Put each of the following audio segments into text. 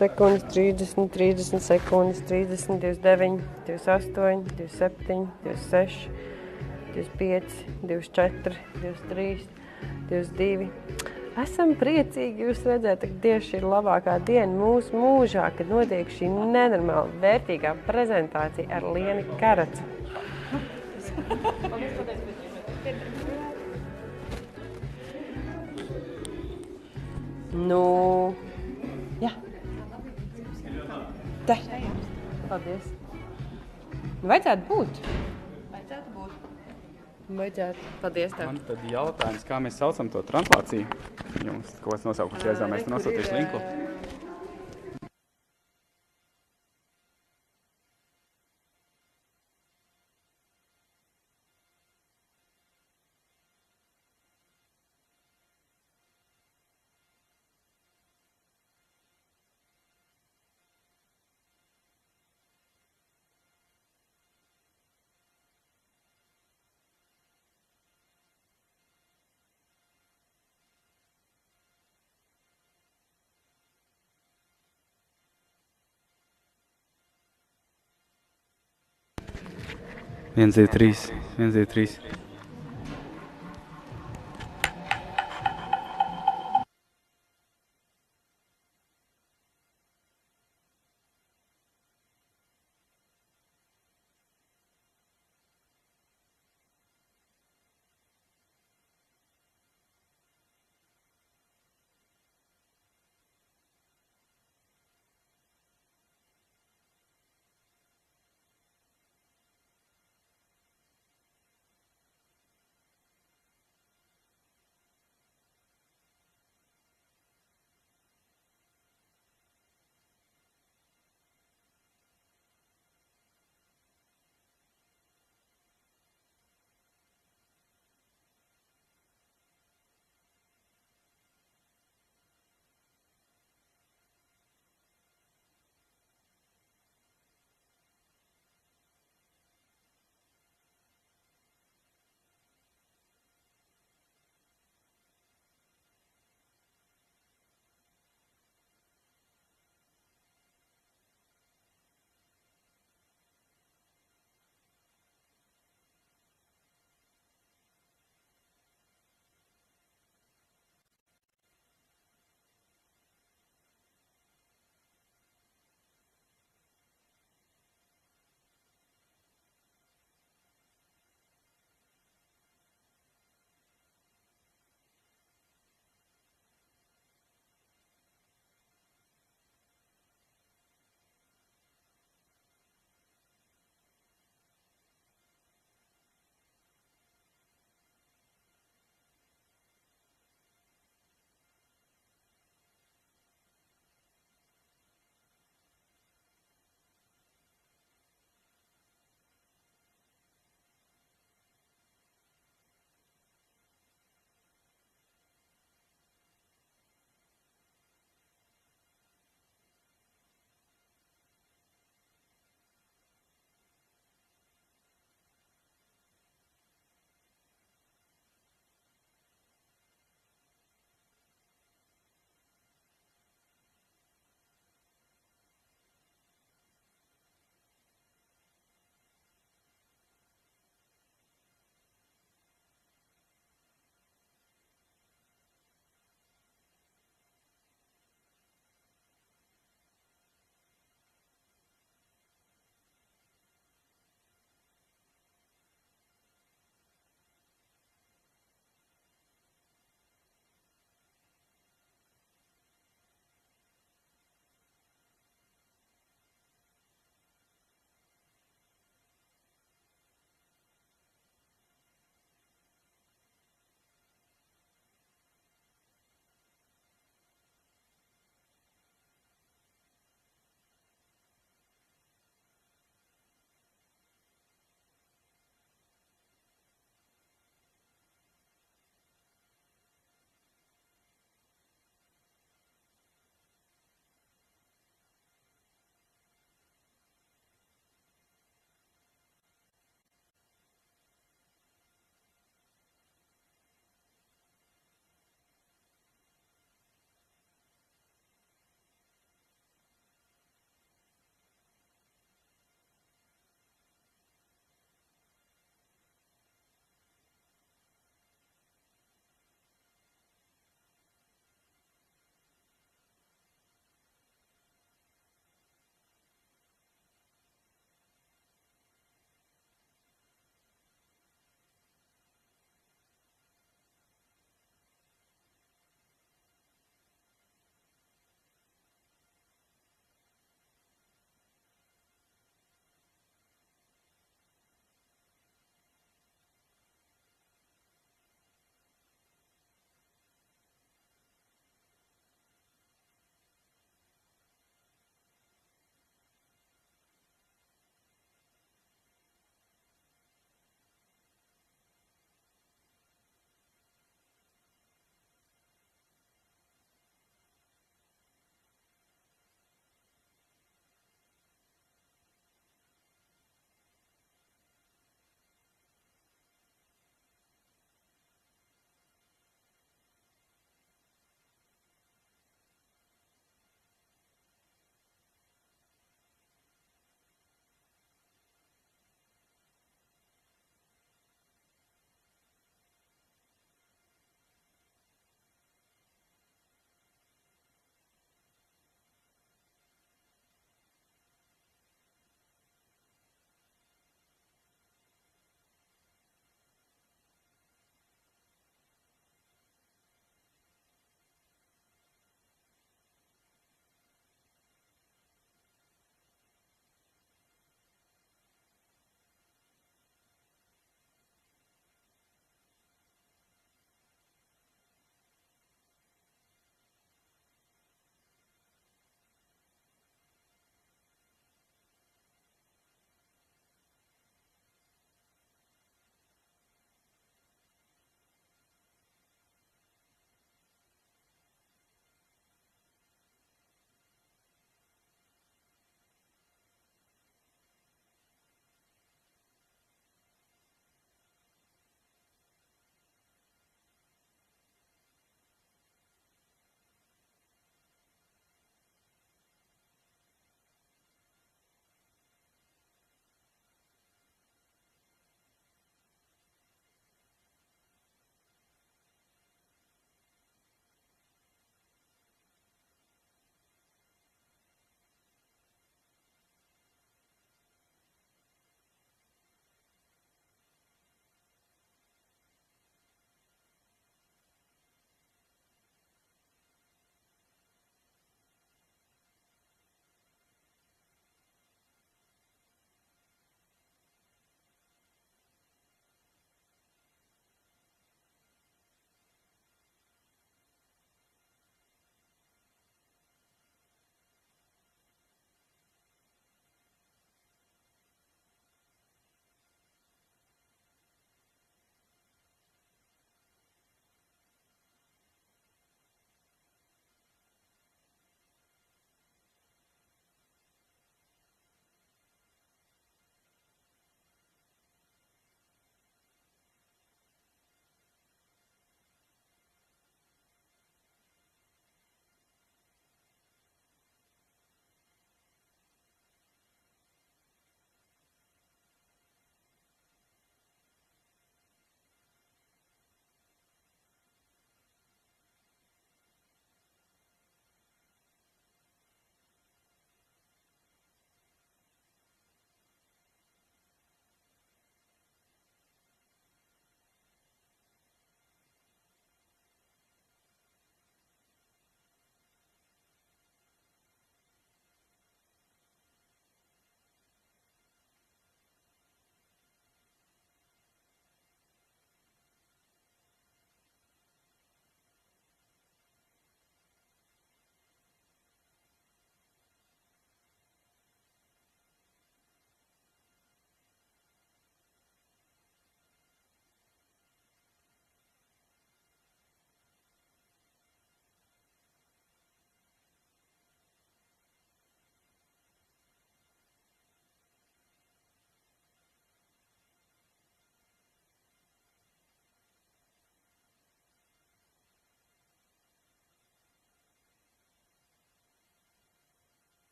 sekundes, 30, 30 sekundes, 30, 29, 28, 27, 26, 25, 24, 23, 22. Esam priecīgi jūs redzēt, ka tieši šī ir labākā diena mūsu mūžā, kad notiek šī nenormāli vērtīgā prezentācija ar Lieni Karaca. Nu, jā. Te. Paldies. Nu, vajadzētu būt. Vajadzētu. Paldies tev. Man tad jautājums, kā mēs saucam to translāciju? Jums kaut kāds nosaukums jāizvā, mēs te nosūtīšu linku. Viens, divi, trīs.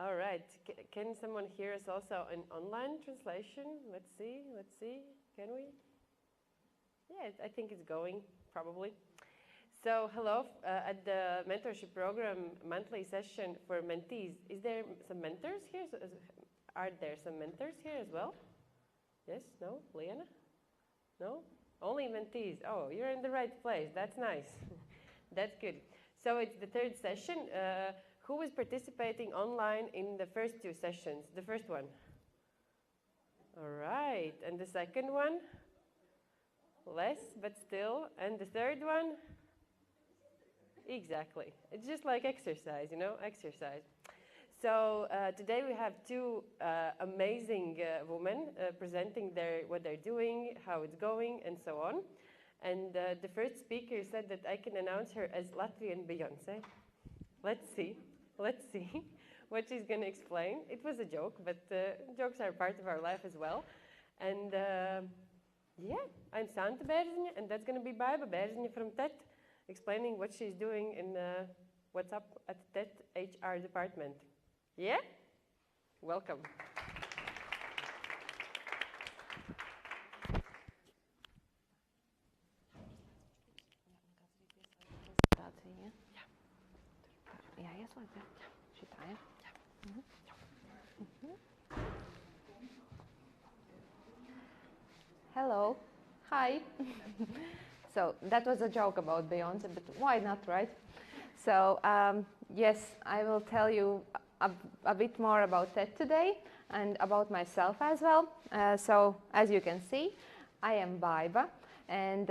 All right. Can someone hear us also in online translation? Let's see. Can we? Yeah, I think it's going, probably. So, hello, at the mentorship program monthly session for mentees. Is there some mentors here? Are there some mentors here as well? Yes? No? Liene? No? Only mentees. Oh, you're in the right place. That's nice. That's good. So it's the third session. Who was participating online in the first two sessions? The first one? All right. And the second one? Less, but still. And the third one? Exactly. It's just like exercise, you know, exercise. So today we have two amazing women presenting what they're doing, how it's going, and so on. And the first speaker said that I can announce her as Latvian Beyonce. Let's see what she's going to explain. It was a joke, but jokes are part of our life as well. And yeah, I'm Santa Bērziņa, and that's going to be Baiba Bērziņa from TET, explaining what she's doing in what's up at TET HR department. Yeah? Welcome. Hello. Hi. So that was a joke about Beyonce, but why not, right? So yes, I will tell you a bit more about TET today and about myself as well. So as you can see, I am Baiba, and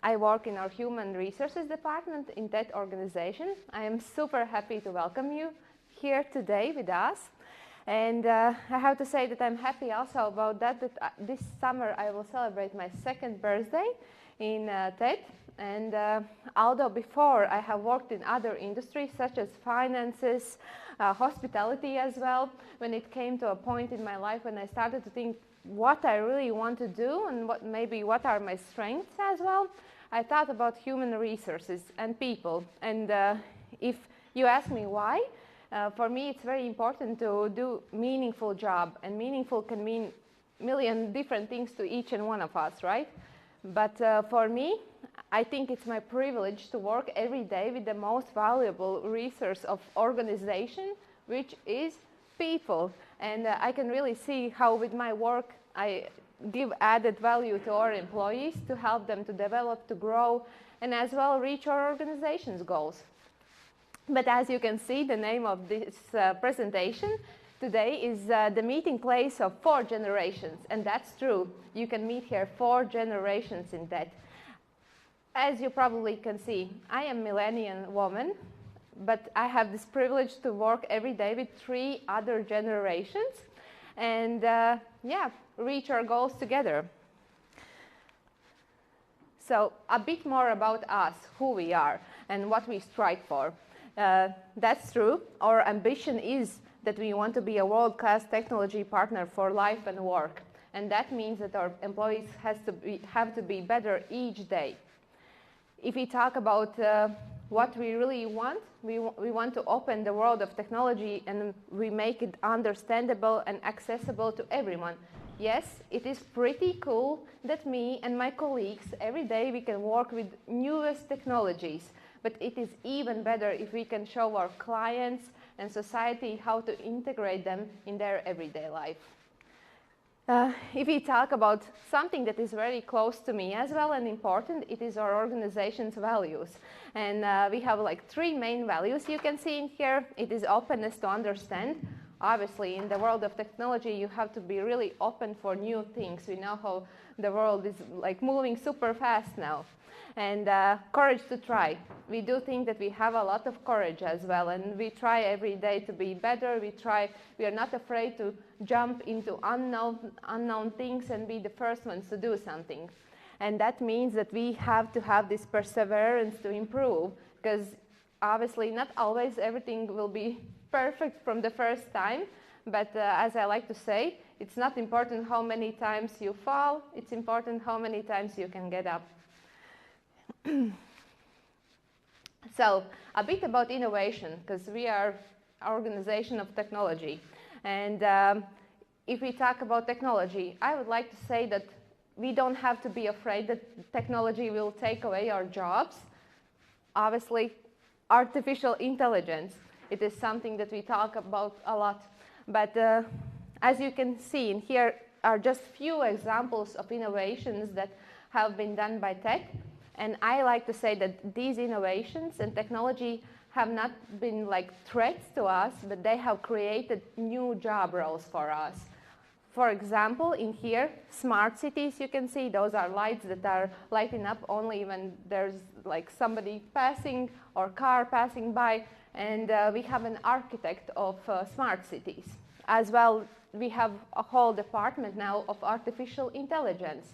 I work in our Human Resources Department in TET organization. I am super happy to welcome you here today with us. And I have to say that I'm happy also about that this summer I will celebrate my second birthday in TET. And although before I have worked in other industries such as finances, hospitality as well, when it came to a point in my life when I started to think what I really want to do and what are my strengths as well, I thought about human resources and people. And if you ask me why, For me, it's very important to do meaningful job, and meaningful can mean million different things to each and one of us, right? But for me, I think it's my privilege to work every day with the most valuable resource of organization, which is people. And I can really see how with my work I give added value to our employees to help them to develop, to grow, and as well reach our organization's goals. But as you can see, the name of this presentation today is the meeting place of 4 generations, and that's true. You can meet here 4 generations in that. As you probably can see, I am a millennial woman, but I have this privilege to work every day with 3 other generations and yeah, reach our goals together. So a bit more about us, who we are and what we strive for. That's true. Our ambition is that we want to be a world-class technology partner for life and work. And that means that our employees have to be better each day. If we talk about what we really want, we want to open the world of technology and we make it understandable and accessible to everyone. Yes, it is pretty cool that me and my colleagues every day we can work with newest technologies, but it is even better if we can show our clients and society how to integrate them in their everyday life. If we talk about something that is very close to me as well and important, it is our organization's values. And we have like 3 main values you can see in here. It is openness to understand. Obviously, in the world of technology, you have to be really open for new things. We know how the world is like moving super fast now. And courage to try. We do think that we have a lot of courage as well, and we try every day to be better. We are not afraid to jump into unknown things and be the first ones to do something. And that means that we have to have this perseverance to improve, because obviously not always everything will be perfect from the first time, but as I like to say, it's not important how many times you fall, it's important how many times you can get up. So a bit about innovation, because we are an organization of technology. And if we talk about technology, I would like to say that we don't have to be afraid that technology will take away our jobs. Obviously, artificial intelligence, it is something that we talk about a lot. But as you can see, in here are just few examples of innovations that have been done by tech. And I like to say that these innovations and technology have not been like threats to us, but they have created new job roles for us. For example, in here, smart cities, you can see those are lights that are lighting up only when there's like somebody passing or car passing by. And we have an architect of smart cities. As well, we have a whole department now of artificial intelligence.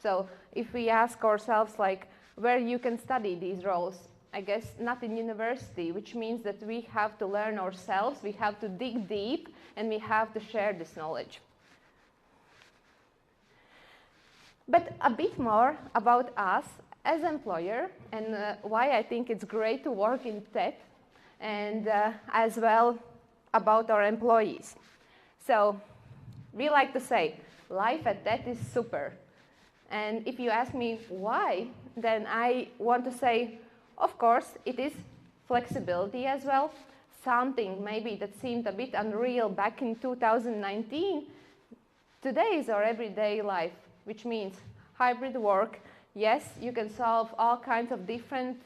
So if we ask ourselves like, where you can study these roles, I guess not in university, which means that we have to learn ourselves, we have to dig deep, and we have to share this knowledge. But a bit more about us as an employer and why I think it's great to work in tech, and as well about our employees. So we like to say, life at tech is super. And if you ask me why, then I want to say, of course, it is flexibility as well. Something maybe that seemed a bit unreal back in 2019. Today is our everyday life, which means hybrid work. Yes, you can solve all kinds of different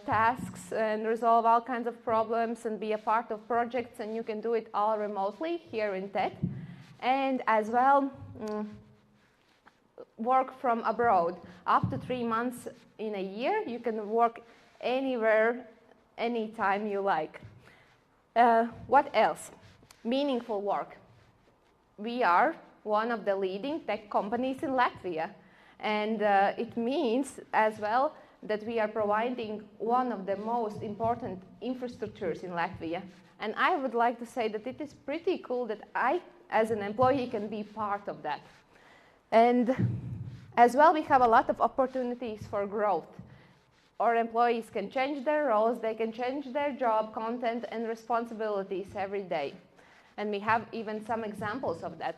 tasks and resolve all kinds of problems and be a part of projects, and you can do it all remotely here in TED. And as well, work from abroad. Up to 3 months in a year, you can work anywhere, anytime you like. What else? Meaningful work. We are one of the leading tech companies in Latvia, and it means as well that we are providing one of the most important infrastructures in Latvia. And I would like to say that it is pretty cool that I, as an employee, can be part of that. And as well, we have a lot of opportunities for growth. our employees can change their roles, they can change their job content and responsibilities every day. And we have even some examples of that.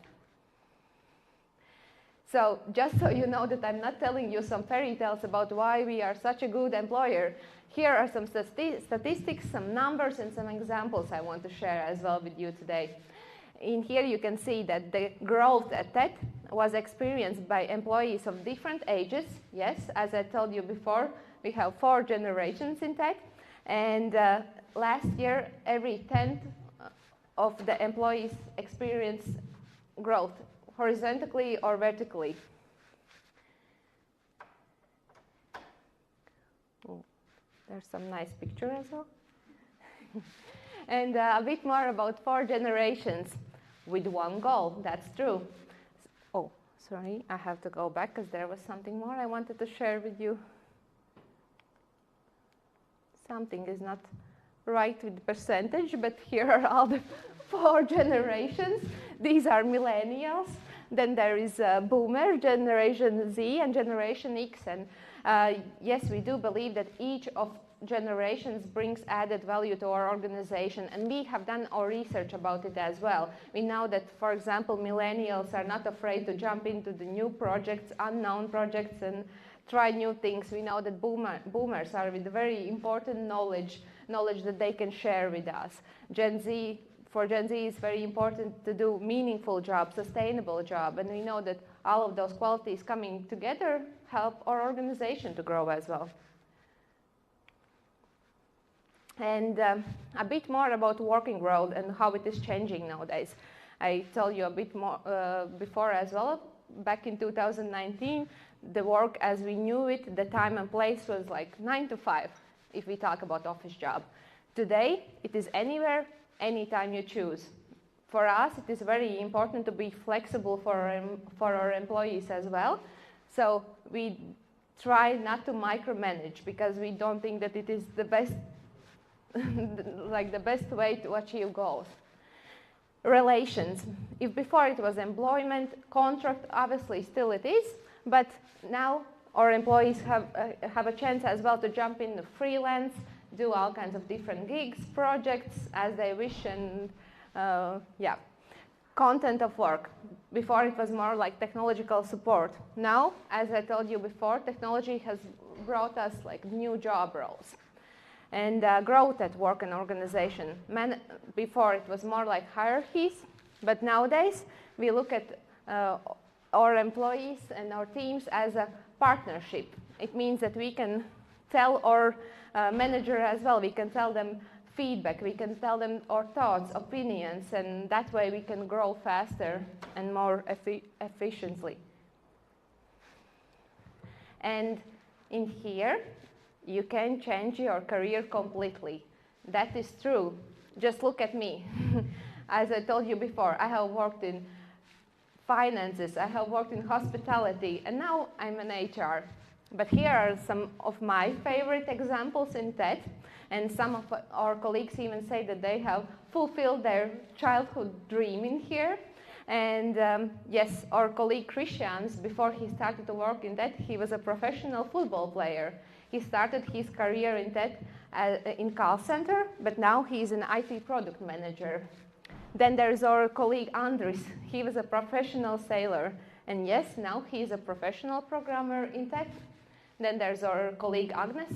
So just so you know that I'm not telling you some fairy tales about why we are such a good employer, here are some statistics, some numbers, and some examples I want to share as well with you today. In here you can see that the growth at TED was experienced by employees of different ages. Yes, as I told you before, we have 4 generations in TED. And last year, every 10th of the employees experienced growth, horizontally or vertically. Oh, there's some nice picture as well. And a bit more about 4 generations with one goal. That's true. Oh, sorry, I have to go back because there was something more I wanted to share with you. Something is not right with the percentage, but here are all the 4 generations. These are millennials. Then there is Boomer, Generation Z, and Generation X. And yes, we do believe that each of generations brings added value to our organization, and we have done our research about it as well. We know that, for example, millennials are not afraid to jump into the new projects, unknown projects, and try new things. We know that boomers are with very important knowledge that they can share with us. For Gen Z, it's very important to do meaningful job, sustainable job, and we know that all of those qualities coming together help our organization to grow as well. And a bit more about working world and how it is changing nowadays. I told you a bit more before as well. Back in 2019, the work as we knew it, the time and place was like 9 to 5, if we talk about office job. Today, it is anywhere, anytime you choose. For us, it is very important to be flexible for our employees as well. So we try not to micromanage, because we don't think that it is the best like the best way to achieve goals. Relations. If before it was employment, contract, obviously still it is, but now our employees have a chance as well to jump into freelance, do all kinds of different gigs, projects as they wish, and yeah. Content of work. Before it was more like technological support. Now, as I told you before, technology has brought us like new job roles. And growth at work and organization. Before it was more like hierarchies, but nowadays we look at our employees and our teams as a partnership. It means that we can tell our manager as well, we can tell them feedback, we can tell them our thoughts, opinions, and that way we can grow faster and more efficiently. And in here, you can change your career completely. That is true. Just look at me. As I told you before, I have worked in finances, I have worked in hospitality, and now I'm an HR. But here are some of my favorite examples in TED, and some of our colleagues even say that they have fulfilled their childhood dream in here. And yes, our colleague Christians, before he started to work in TED, he was a professional football player. He started his career in TED in call center, but now he's an IT product manager. Then there's our colleague Andris. He was a professional sailor, and yes, now he's a professional programmer in TED. Then there's our colleague Agnes.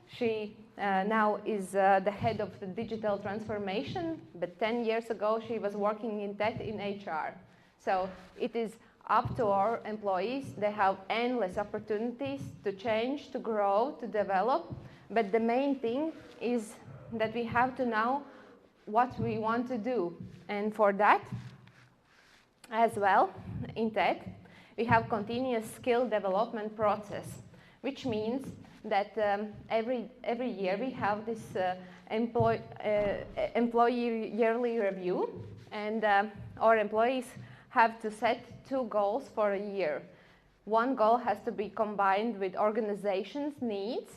She now is the head of the digital transformation, but 10 years ago she was working in TED in HR. So it is up to our employees. They have endless opportunities to change, to grow, to develop. But the main thing is that we have to know what we want to do. And for that, as well, in TED, we have continuous skill development process, which means that every year we have this employee yearly review, and our employees have to set 2 goals for a year. One goal has to be combined with organization's needs,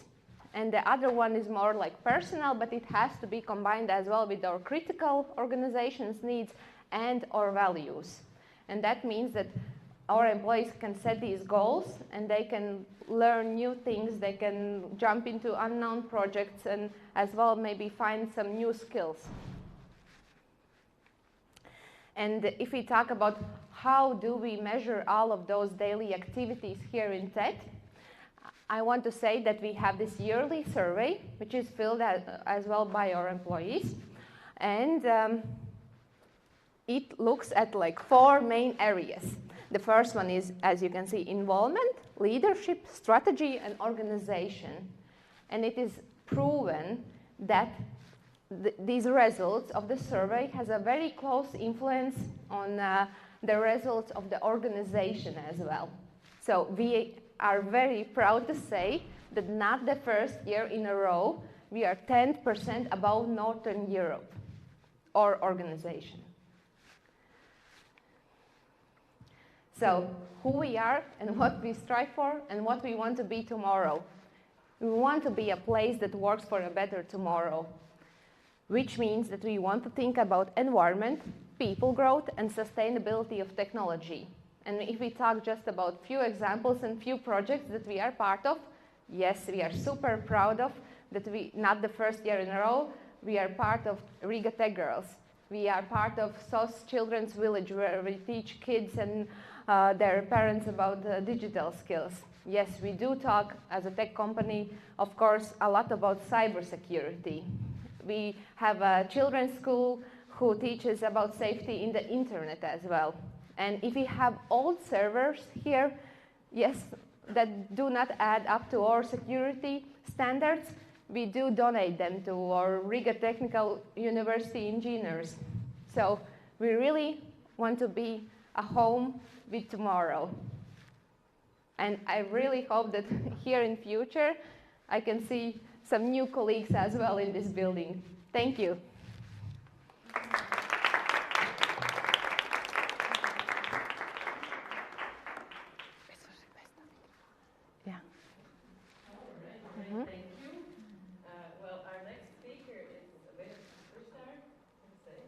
and the other one is more like personal, but it has to be combined as well with our critical organization's needs and our values. And that means that our employees can set these goals and they can learn new things, they can jump into unknown projects and as well maybe find some new skills. And if we talk about how do we measure all of those daily activities here in TED, I want to say that we have this yearly survey, which is filled as well by our employees. And it looks at like 4 main areas. The first one is, as you can see, involvement, leadership, strategy, and organization. And it is proven that these results of the survey has a very close influence on the results of the organization as well. So we are very proud to say that not the first year in a row, we are 10% above Northern Europe or organization. So who we are and what we strive for and what we want to be tomorrow. We want to be a place that works for a better tomorrow, which means that we want to think about environment, people growth, and sustainability of technology. And if we talk just about few examples and few projects that we are part of, yes, we are super proud of that we, not the first year in a row, we are part of Riga TechGirls. We are part of SOS Children's Village, where we teach kids and their parents about digital skills. Yes, we do talk as a tech company, of course, a lot about cybersecurity. We have a children's school who teaches about safety in the internet as well. And if we have old servers here, yes, that do not add up to our security standards, we do donate them to our Riga Technical University engineers. So we really want to be a home with tomorrow. And I really hope that here in future, I can see some new colleagues as well in this building. Thank you. Yeah. Thank you. Well, our next speaker is a bit of a superstar, let's say.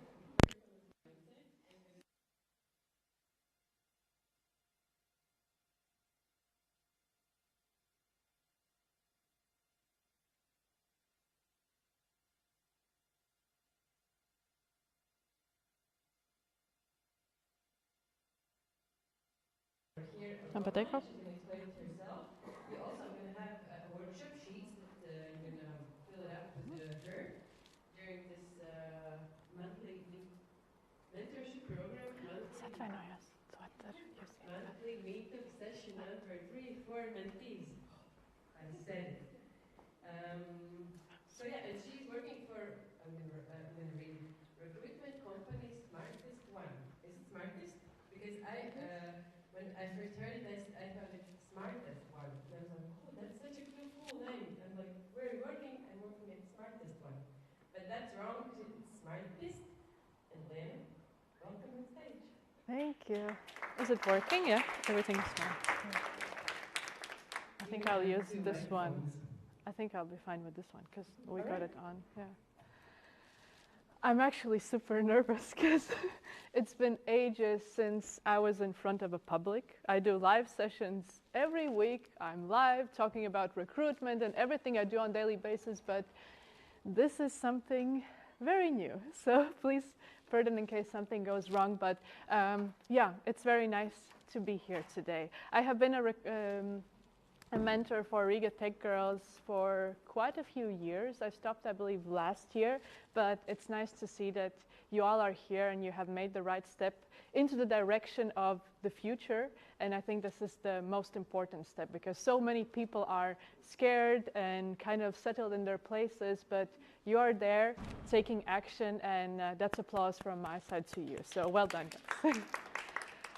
Here, she's going to explain it herself. We also are going to have a workshop sheets that you're going to fill it up with her during this monthly mentorship program, monthly Meetup session number 3 for mentees. I said it. So yeah, and she's working for, I'm going to read it, recruitment company Smartest One. Is it Smartest? Because when I first heard it, I thought it's Smartest One. And I was like, oh, that's such a cool name. I'm like, where are you working? I'm working at Smartest One. But that's wrong, because it's Smartest. And Liene, welcome on stage. Thank you. Is it working? Yeah, everything's fine. Yeah. I think I'll use this one. I think I'll be fine with this one, because we got it on. Yeah. I'm actually super nervous because it's been ages since I was in front of a public. I do live sessions every week. I'm live talking about recruitment and everything I do on a daily basis, but this is something very new. So please pardon in case something goes wrong, but yeah, it's very nice to be here today. I have been a mentor for Riga TechGirls for quite a few years. I stopped, I believe, last year, but it's nice to see that you all are here and you have made the right step into the direction of the future. And I think this is the most important step, because so many people are scared and kind of settled in their places, but you are there taking action, and that's applause from my side to you. So well done, guys.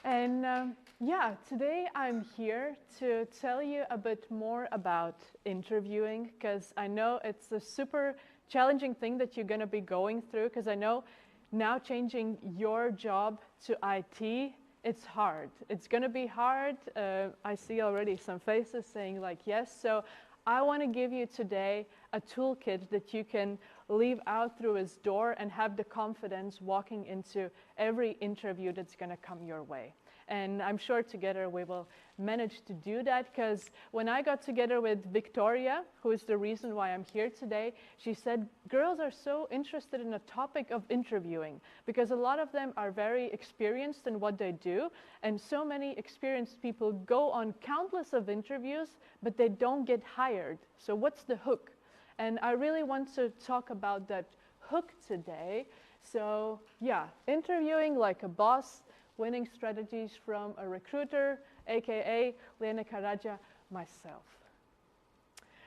And yeah, today I'm here to tell you a bit more about interviewing, because I know it's a super challenging thing that you're going to be going through, because I know now changing your job to IT, it's hard. It's going to be hard. I see already some faces saying like yes. So I want to give you today a toolkit that you can leave out through his door and have the confidence walking into every interview that's going to come your way. And I'm sure together we will manage to do that, because when I got together with Victoria, who is the reason why I'm here today, she said girls are so interested in the topic of interviewing, because a lot of them are very experienced in what they do, and so many experienced people go on countless of interviews, but they don't get hired. So what's the hook? And I really want to talk about that hook today. So yeah, interviewing like a boss, winning strategies from a recruiter, aka Liene Karaca, myself.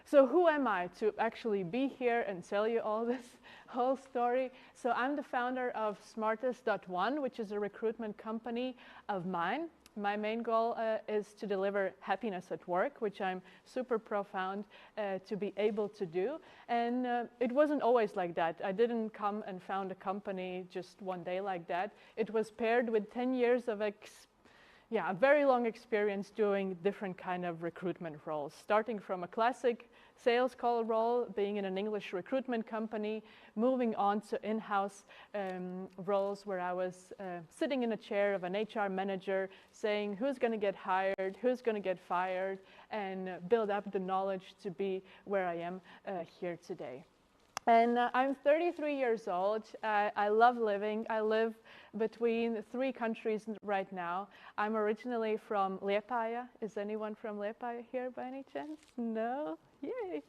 So who am I to actually be here and tell you all this whole story? So I'm the founder of Smartest.one, which is a recruitment company of mine. My main goal is to deliver happiness at work, which I'm super profound to be able to do. And it wasn't always like that. I didn't come and found a company just one day like that. It was paired with 10 years of a very long experience doing different kind of recruitment roles, starting from a classic sales call role, being in an English recruitment company, moving on to in-house roles where I was sitting in a chair of an HR manager saying who's going to get hired, who's going to get fired, and build up the knowledge to be where I am here today. And I'm 33 years old. I love living. I live between 3 countries right now. I'm originally from Liepāja. Is anyone from Liepāja here by any chance? No? Yay!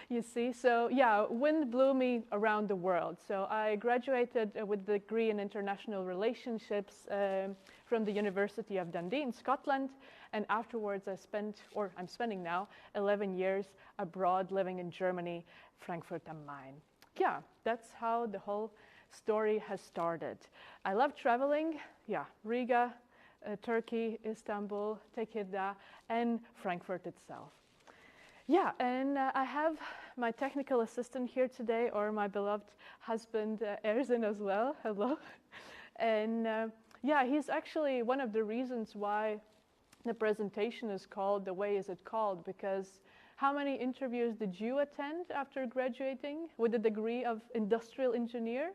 You see, so yeah, wind blew me around the world. So I graduated with a degree in international relationships from the University of Dundee in Scotland. And afterwards I'm spending now 11 years abroad living in Germany, Frankfurt am Main. Yeah, that's how the whole story has started. I love traveling. Yeah, Riga, Turkey, Istanbul, Tekirdağ, and Frankfurt itself. Yeah, and I have my technical assistant here today, or my beloved husband, Erzin, as well. Hello. And yeah, he's actually one of the reasons why the presentation is called The Way Is It Called, because how many interviews did you attend after graduating with a degree of industrial engineer?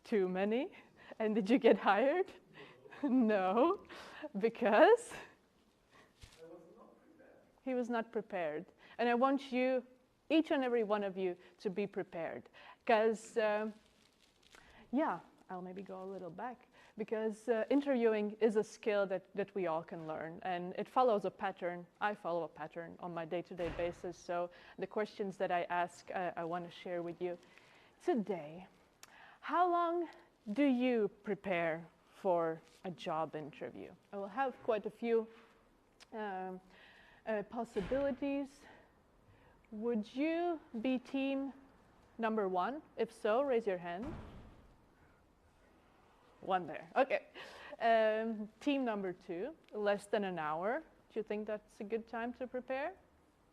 Too many. And did you get hired? No, because he was not prepared. And I want you, each and every one of you, to be prepared. Because, yeah, I'll maybe go a little back. Because interviewing is a skill that we all can learn. And it follows a pattern. I follow a pattern on my day-to-day basis. So the questions that I ask, I want to share with you today. How long do you prepare for a job interview? I will have quite a few possibilities. Would you be team number 1? If so, raise your hand. 1 there. Okay. Team number 2, less than an hour. Do you think that's a good time to prepare?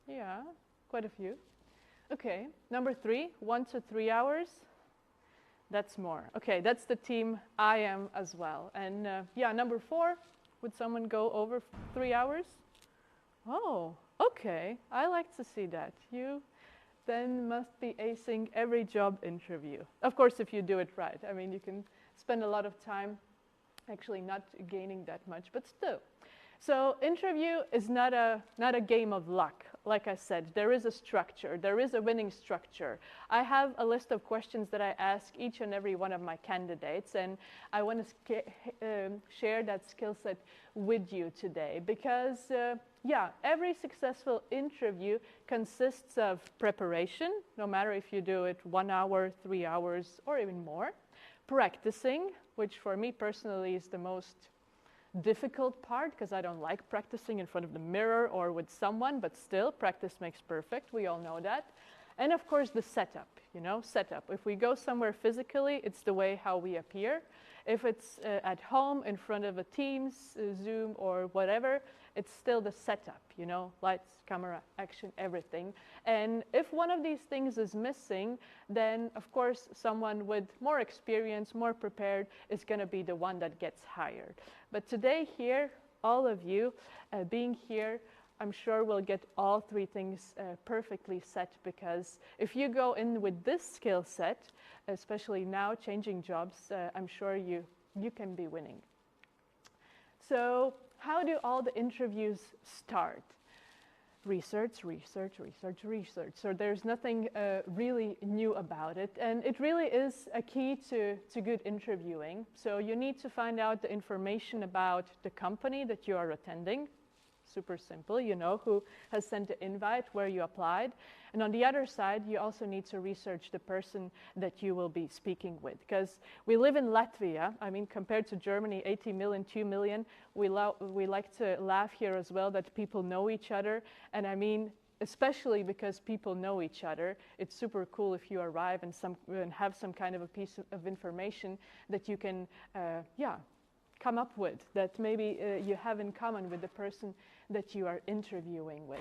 Yeah, quite a few. Okay. Number 3, 1 to 3 hours. That's more. Okay, that's the team I am as well. And yeah, number 4, would someone go over 3 hours? Oh, okay. I like to see that. You then must be acing every job interview. Of course, if you do it right. I mean, you can spend a lot of time actually not gaining that much, but still. So interview is not a game of luck. Like I said, there is a structure. There is a winning structure. I have a list of questions that I ask each and every one of my candidates, and I want to share that skill set with you today because, yeah, every successful interview consists of preparation, no matter if you do it 1 hour, 3 hours, or even more. Practicing, which for me personally is the most difficult part because I don't like practicing in front of the mirror or with someone, but still, practice makes perfect. We all know that. And of course, the setup, setup. If we go somewhere physically, it's the way how we appear. If it's at home in front of a Teams, Zoom, or whatever, it's still the setup, lights, camera, action, everything. And if one of these things is missing, then of course someone with more experience, more prepared, is going to be the one that gets hired. But today here, all of you being here, I'm sure we'll get all 3 things perfectly set, because if you go in with this skill set, especially now changing jobs, I'm sure you can be winning. So how do all the interviews start? Research, research, research, research. So there's nothing really new about it. And it really is a key to good interviewing. So you need to find out the information about the company that you are attending. Super simple, you know who has sent the invite, where you applied. And on the other side, you also need to research the person that you will be speaking with. Because we live in Latvia. I mean, compared to Germany, 80 million, 2 million, we like to laugh here as well that people know each other. And I mean, especially because people know each other, it's super cool if you arrive and have some kind of a piece of information that you can, come up with, that maybe you have in common with the person that you are interviewing with.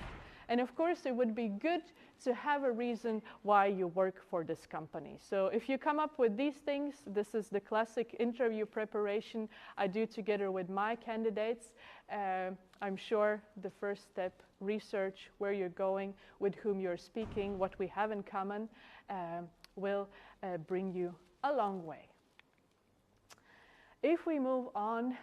And of course, it would be good to have a reason why you work for this company. So if you come up with these things, this is the classic interview preparation I do together with my candidates. I'm sure the first step, research where you're going, with whom you're speaking, what we have in common, will bring you a long way. If we move on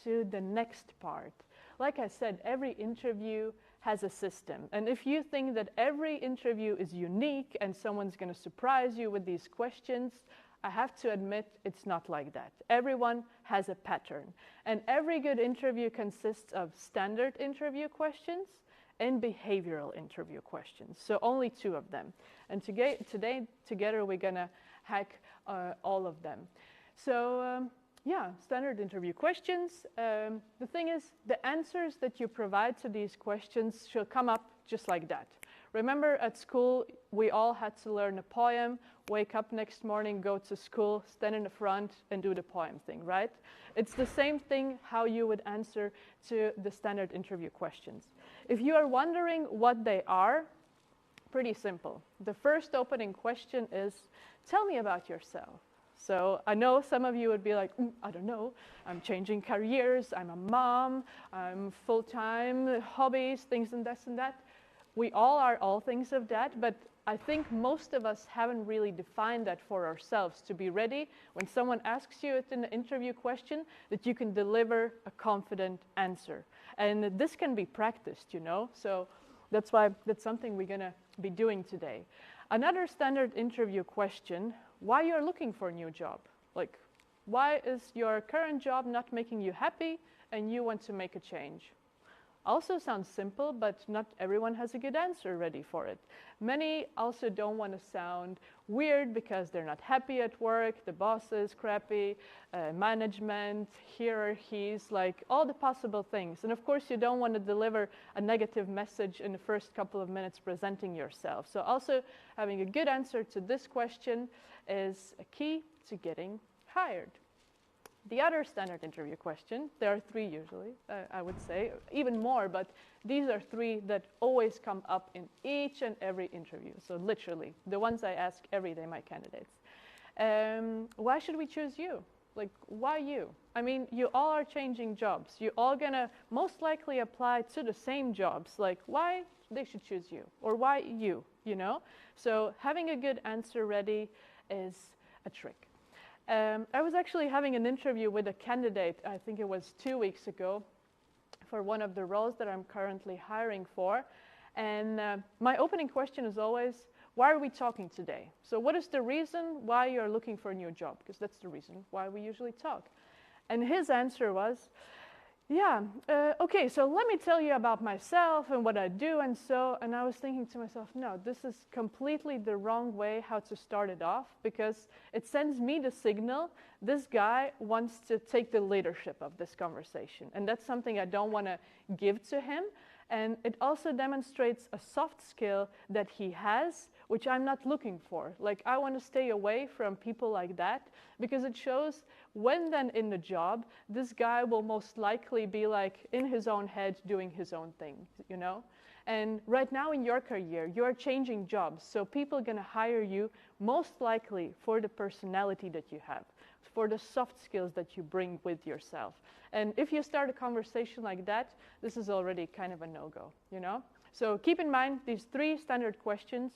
to the next part, like I said, every interview has a system. And if you think that every interview is unique and someone's going to surprise you with these questions, I have to admit it's not like that. Everyone has a pattern. And every good interview consists of standard interview questions and behavioral interview questions. So only 2 of them. And today, together, we're going to hack all of them. So, standard interview questions. The thing is, the answers that you provide to these questions should come up just like that. Remember at school, we all had to learn a poem, wake up next morning, go to school, stand in the front and do the poem thing, right? It's the same thing how you would answer to the standard interview questions. If you are wondering what they are, pretty simple. The first opening question is, tell me about yourself. So I know some of you would be like, I don't know, I'm changing careers, I'm a mom, I'm full-time, hobbies, things and this and that. We all are all things of that, but I think most of us haven't really defined that for ourselves to be ready when someone asks you in the interview question that you can deliver a confident answer. And this can be practiced, you know, so that's something we're gonna be doing today. Another standard interview question, why you're looking for a new job? Like, why is your current job not making you happy and you want to make a change? Also sounds simple, but not everyone has a good answer ready for it. Many also don't want to sound weird because they're not happy at work, the boss is crappy, management, hierarchies, like all the possible things. And of course, you don't want to deliver a negative message in the first couple of minutes presenting yourself. So also having a good answer to this question is a key to getting hired. The other standard interview question, there are 3 usually, I would say, even more, but these are 3 that always come up in each and every interview. So literally, the ones I ask every day my candidates. Why should we choose you? Like, why you? I mean, you all are changing jobs. You're all gonna most likely apply to the same jobs. Like, why they should choose you? Or why you, you know? So having a good answer ready is a trick. I was actually having an interview with a candidate, I think it was 2 weeks ago, for one of the roles that I'm currently hiring for. And my opening question is always, why are we talking today? So what is the reason why you're looking for a new job? Because that's the reason why we usually talk. And his answer was, okay, so let me tell you about myself and what I do and I was thinking to myself, no, this is completely the wrong way how to start it off, because it sends me the signal, this guy wants to take the leadership of this conversation. And that's something I don't want to give to him. And it also demonstrates a soft skill that he has, which I'm not looking for. Like, I want to stay away from people like that, because it shows when then in the job, this guy will most likely be like in his own head doing his own thing, you know? And right now in your career, you're changing jobs. So people are going to hire you most likely for the personality that you have, for the soft skills that you bring with yourself. And if you start a conversation like that, this is already kind of a no-go, you know? So keep in mind these 3 standard questions.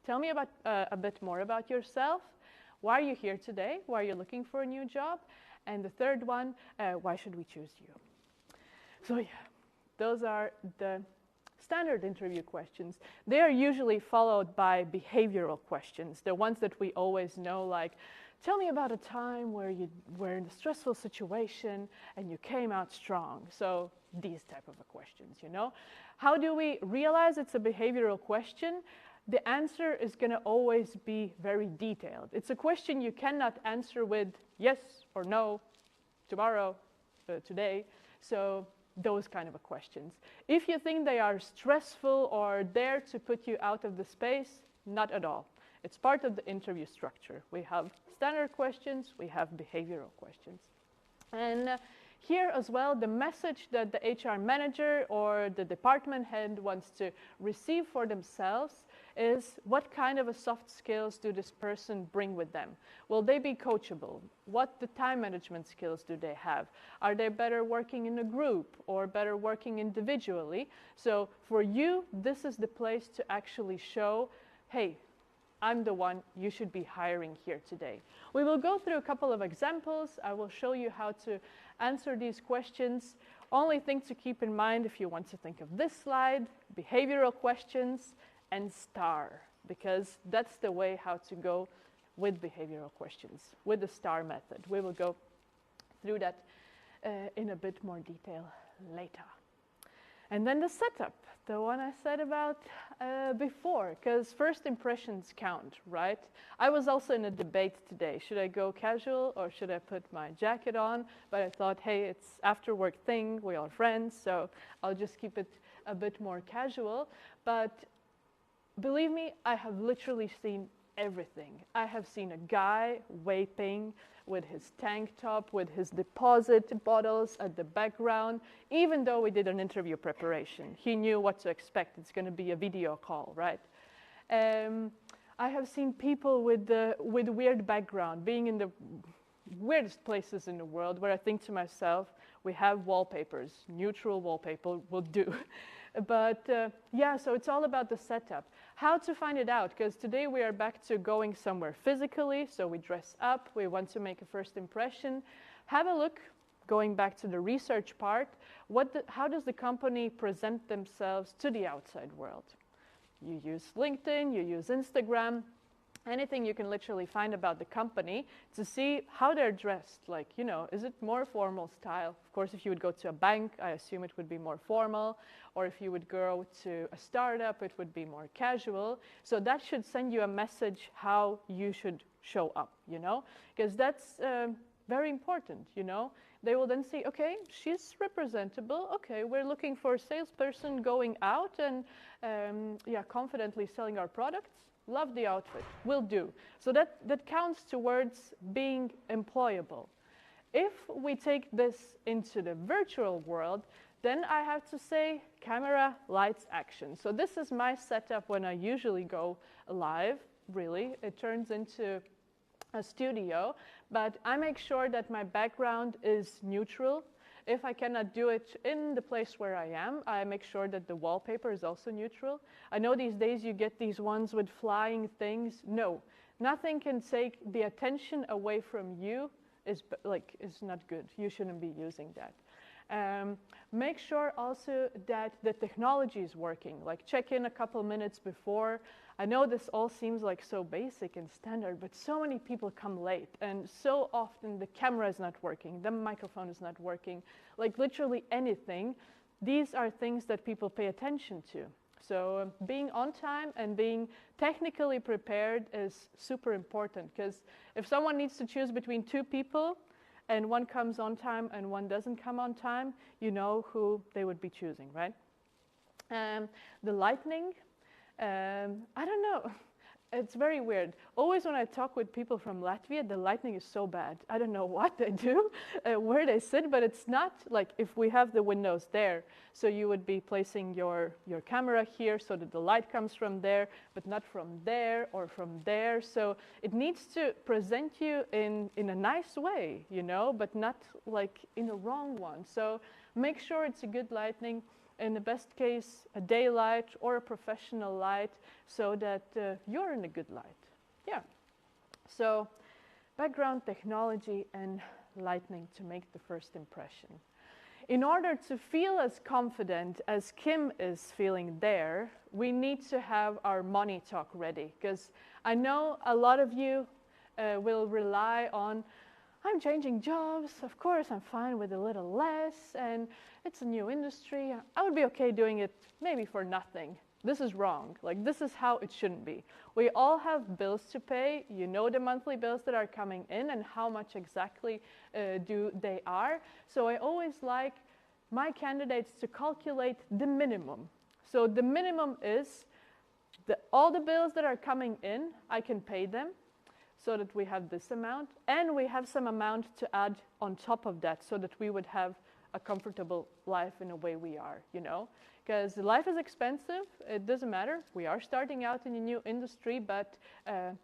Tell me about a bit more about yourself. Why are you here today? Why are you looking for a new job? And the third one, why should we choose you? So yeah, those are the standard interview questions. They are usually followed by behavioral questions, the ones that we always know, like, tell me about a time where you were in a stressful situation and you came out strong. So these type of questions, you know. How do we realize it's a behavioral question? The answer is going to always be very detailed. It's a question you cannot answer with yes or no, tomorrow, today. So those kind of questions. If you think they are stressful or there to put you out of the space, not at all. It's part of the interview structure. We have standard questions, we have behavioral questions. And here as well, the message that the HR manager or the department head wants to receive for themselves is what kind of a soft skills do this person bring with them? Will they be coachable? What the time management skills do they have? Are they better working in a group or better working individually? So for you, this is the place to actually show, hey, I'm the one you should be hiring here today. We will go through a couple of examples. I will show you how to answer these questions. Only thing to keep in mind if you want to think of this slide, behavioral questions and STAR, because that's the way how to go with behavioral questions, with the STAR method. We will go through that in a bit more detail later. And then the setup, the one I said about before, because first impressions count, right? I was also in a debate today. Should I go casual or should I put my jacket on? But I thought, hey, it's after work thing, we are friends, so I'll just keep it a bit more casual. But believe me, I have literally seen everything. I have seen a guy vaping with his tank top, with his deposit bottles at the background, even though we did an interview preparation. He knew what to expect. It's going to be a video call, right? I have seen people with weird background, being in the weirdest places in the world, where I think to myself, we have wallpapers. Neutral wallpaper will do. But yeah, so it's all about the setup. How to find it out? Because today we are back to going somewhere physically, so we dress up, we want to make a first impression. Have a look, going back to the research part, how does the company present themselves to the outside world? You use LinkedIn, you use Instagram, anything you can literally find about the company to see how they're dressed. Like, you know, is it more formal style? Of course, if you would go to a bank, I assume it would be more formal. Or if you would go to a startup, it would be more casual. So that should send you a message how you should show up, you know? Because that's very important, you know? They will then see, okay, she's representable. Okay, we're looking for a salesperson going out and yeah, confidently selling our products. Love the outfit, will do. So that counts towards being employable. If we take this into the virtual world, then I have to say camera, lights, action. So this is my setup when I usually go live, really. It turns into a studio, but I make sure that my background is neutral. If I cannot do it in the place where I am, I make sure that the wallpaper is also neutral. I know these days you get these ones with flying things. No, nothing can take the attention away from you is not good. You shouldn't be using that. Make sure also that the technology is working. Like check in a couple minutes before. I know this all seems like so basic and standard, but so many people come late, and so often the camera is not working, the microphone is not working, like literally anything. These are things that people pay attention to. So being on time and being technically prepared is super important, because if someone needs to choose between two people and one comes on time and one doesn't come on time, you know who they would be choosing, right? The lighting, I don't know. It's very weird. Always when I talk with people from Latvia, the lighting is so bad. I don't know what they do, where they sit, but it's not like if we have the windows there. So you would be placing your camera here so that the light comes from there, but not from there or from there. So it needs to present you in a nice way, you know, but not like in a wrong one. So make sure it's a good lighting. In the best case, a daylight or a professional light so that you're in a good light. Yeah. So background, technology, and lightning to make the first impression. In order to feel as confident as Kim is feeling there, we need to have our money talk ready, because I know a lot of you will rely on, I'm changing jobs, of course I'm fine with a little less, and it's a new industry, I would be okay doing it maybe for nothing. This is wrong. Like, this is how it shouldn't be. We all have bills to pay. You know the monthly bills that are coming in and how much exactly do they are. So I always like my candidates to calculate the minimum. So the minimum is all the bills that are coming in, I can pay them so that we have this amount, and we have some amount to add on top of that so that we would have a comfortable life in a way we are, you know? Because life is expensive, it doesn't matter. We are starting out in a new industry, but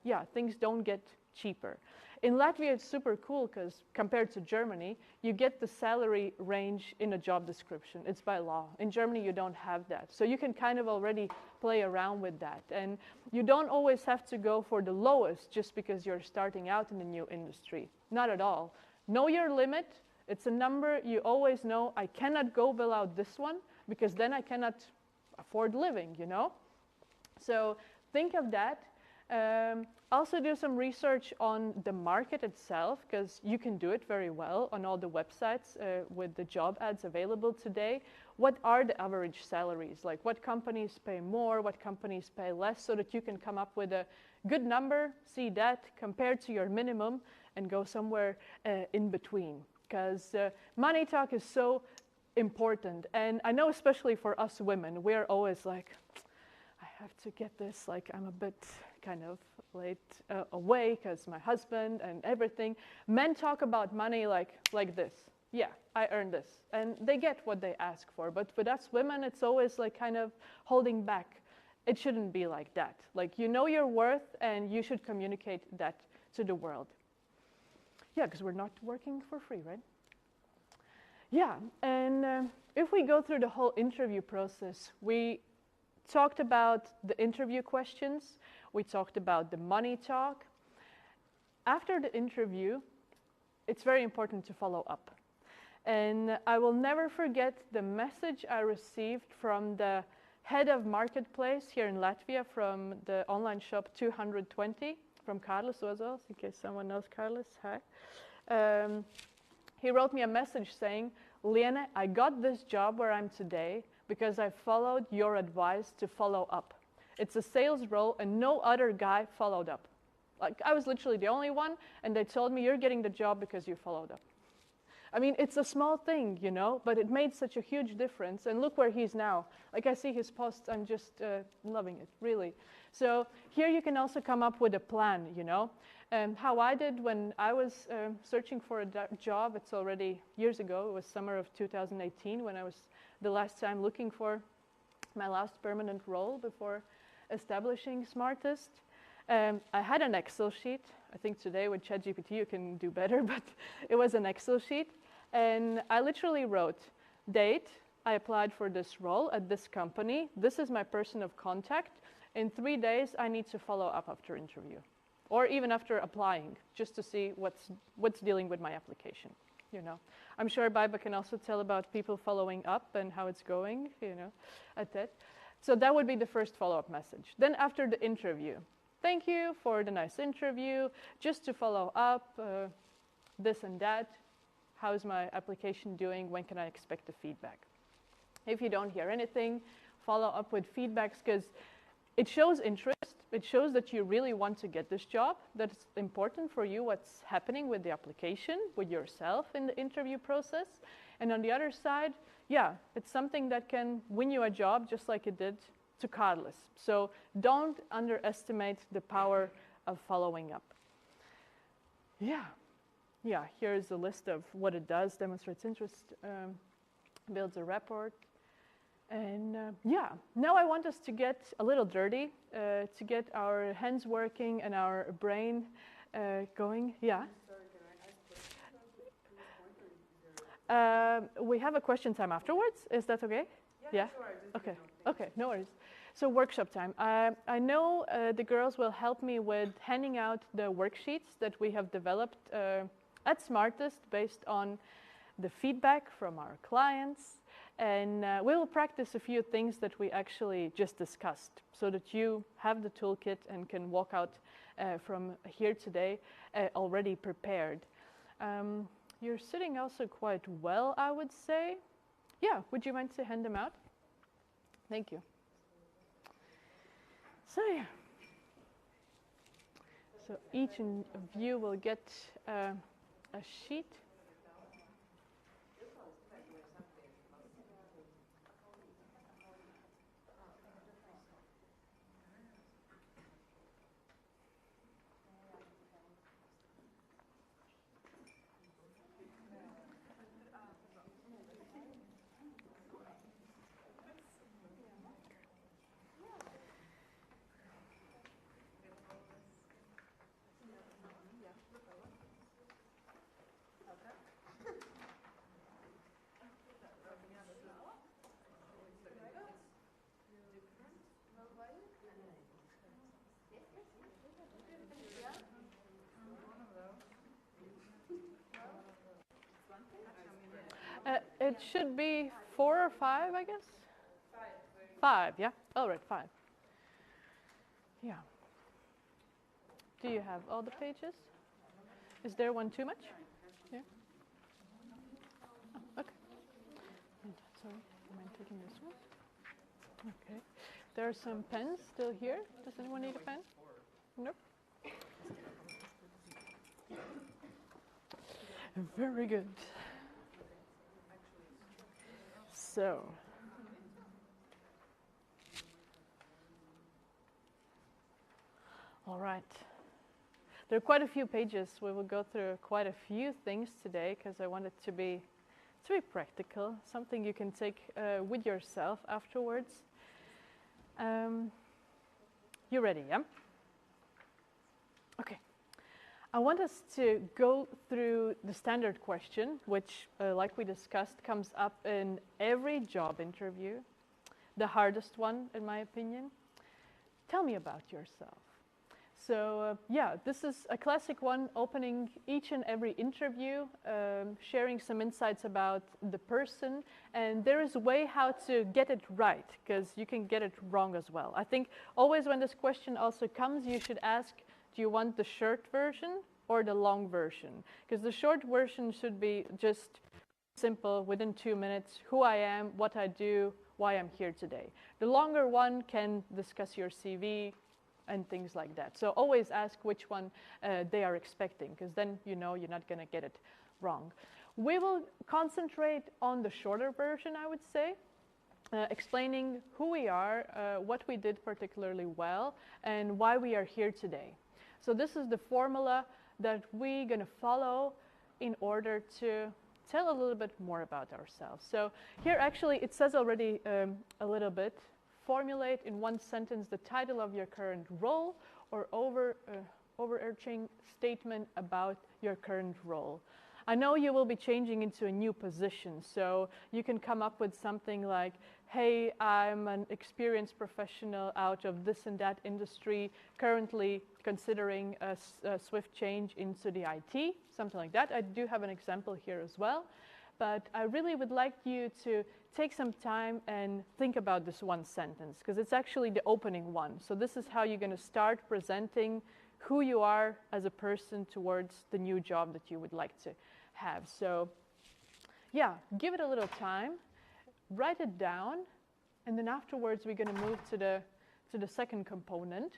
yeah, things don't get cheaper. In Latvia, it's super cool because compared to Germany, you get the salary range in a job description. It's by law. In Germany, you don't have that. So you can kind of already play around with that. And you don't always have to go for the lowest just because you're starting out in a new industry. Not at all. Know your limit. It's a number you always know. I cannot go below this one, because then I cannot afford living, you know? So think of that. Also do some research on the market itself, because you can do it very well on all the websites with the job ads available today. What are the average salaries? Like, what companies pay more, what companies pay less, so that you can come up with a good number, see that, compared to your minimum, and go somewhere in between. Because money talk is so important, and I know especially for us women, we're always like, I have to get this, like I'm a bit kind of late away because my husband and everything. Men talk about money like this. Yeah, I earned this, and they get what they ask for, but with us women, it's always like kind of holding back. It shouldn't be like that. Like, you know your worth, and you should communicate that to the world. Yeah, because we're not working for free, right? Yeah, and if we go through the whole interview process, we talked about the interview questions, we talked about the money talk. After the interview, it's very important to follow up. And I will never forget the message I received from the head of marketplace here in Latvia from the online shop 220, from Carlos Ozos, in case someone knows Carlos, hi. He wrote me a message saying, Liene, I got this job where I'm today because I followed your advice to follow up. It's a sales role and no other guy followed up. Like, I was literally the only one, and they told me, you're getting the job because you followed up. I mean, it's a small thing, you know, but it made such a huge difference. And look where he's now. Like, I see his posts, I'm just loving it, really. So here you can also come up with a plan, you know. How I did when I was searching for a job, it's already years ago, it was summer of 2018 when I was the last time looking for my last permanent role before establishing Smartest. I had an Excel sheet. I think today with ChatGPT you can do better, but it was an Excel sheet. And I literally wrote, date, I applied for this role at this company. This is my person of contact. In 3 days, I need to follow up after interview. Or even after applying, just to see what's dealing with my application, you know. I'm sure Baiba can also tell about people following up and how it's going, you know, at that. So that would be the first follow-up message. Then after the interview, thank you for the nice interview. Just to follow up, this and that. How's my application doing? When can I expect the feedback? If you don't hear anything, follow up with feedbacks, because it shows interest. It shows that you really want to get this job, that it's important for you what's happening with the application, with yourself in the interview process. And on the other side, yeah, it's something that can win you a job just like it did to Carlos. So don't underestimate the power of following up. Yeah, here's a list of what it does: demonstrates interest, builds a rapport. And yeah, now I want us to get a little dirty, to get our hands working and our brain going. Yeah. Sorry, can I ask a question? We have a question time afterwards. Is that okay? Yeah? Sure. Okay. Okay, no worries. So workshop time. I know the girls will help me with handing out the worksheets that we have developed at Smartest based on the feedback from our clients. And we will practice a few things that we actually just discussed so that you have the toolkit and can walk out from here today already prepared. You're sitting also quite well, I would say. Yeah, would you mind to hand them out? Thank you. So yeah. So each of you will get a sheet. It should be 4 or 5, I guess? 5, yeah? All right, 5. Yeah. Do you have all the pages? Is there one too much? Yeah? Oh, okay. Sorry, am I taking this one? Okay. There are some pens still here. Does anyone need a pen? Nope. Very good. So, all right. There are quite a few pages. We will go through quite a few things today because I want it to be practical, something you can take with yourself afterwards. You ready, yeah? Okay. I want us to go through the standard question, which, like we discussed, comes up in every job interview. The hardest one, in my opinion. Tell me about yourself. So, yeah, this is a classic one, opening each and every interview, sharing some insights about the person. And there is a way how to get it right, because you can get it wrong as well. I think always when this question also comes, you should ask, do you want the short version or the long version? Because the short version should be just simple, within 2 minutes, who I am, what I do, why I'm here today. The longer one can discuss your CV and things like that. So always ask which one they are expecting, because then you know you're not going to get it wrong. We will concentrate on the shorter version, I would say, explaining who we are, what we did particularly well, and why we are here today. So this is the formula that we're going to follow in order to tell a little bit more about ourselves. So here actually it says already a little bit, formulate in one sentence the title of your current role or overarching statement about your current role. I know you will be changing into a new position, so you can come up with something like, hey, I'm an experienced professional out of this and that industry, currently considering a swift change into the IT, something like that. I do have an example here as well, but I really would like you to take some time and think about this one sentence, because it's actually the opening one. So this is how you're going to start presenting who you are as a person towards the new job that you would like to have. So yeah, give it a little time, write it down, and then afterwards we're going to move to the second component.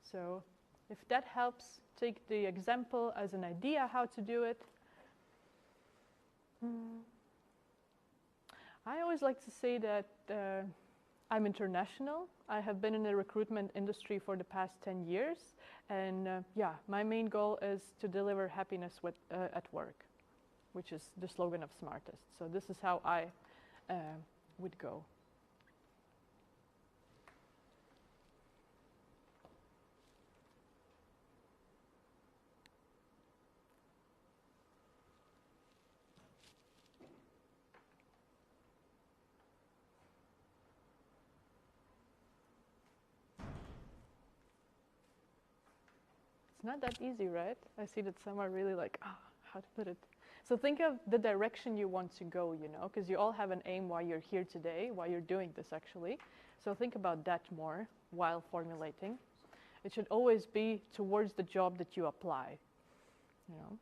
So if that helps, take the example as an idea how to do it. I always like to say that I'm international. I have been in the recruitment industry for the past 10 years. And yeah, my main goal is to deliver happiness at work, which is the slogan of Smartest. So this is how I would go. It's not that easy, right? I see that some are really like, how to put it. So think of the direction you want to go, you know, because you all have an aim why you're here today, why you're doing this actually. So think about that more while formulating. It should always be towards the job that you apply, you know.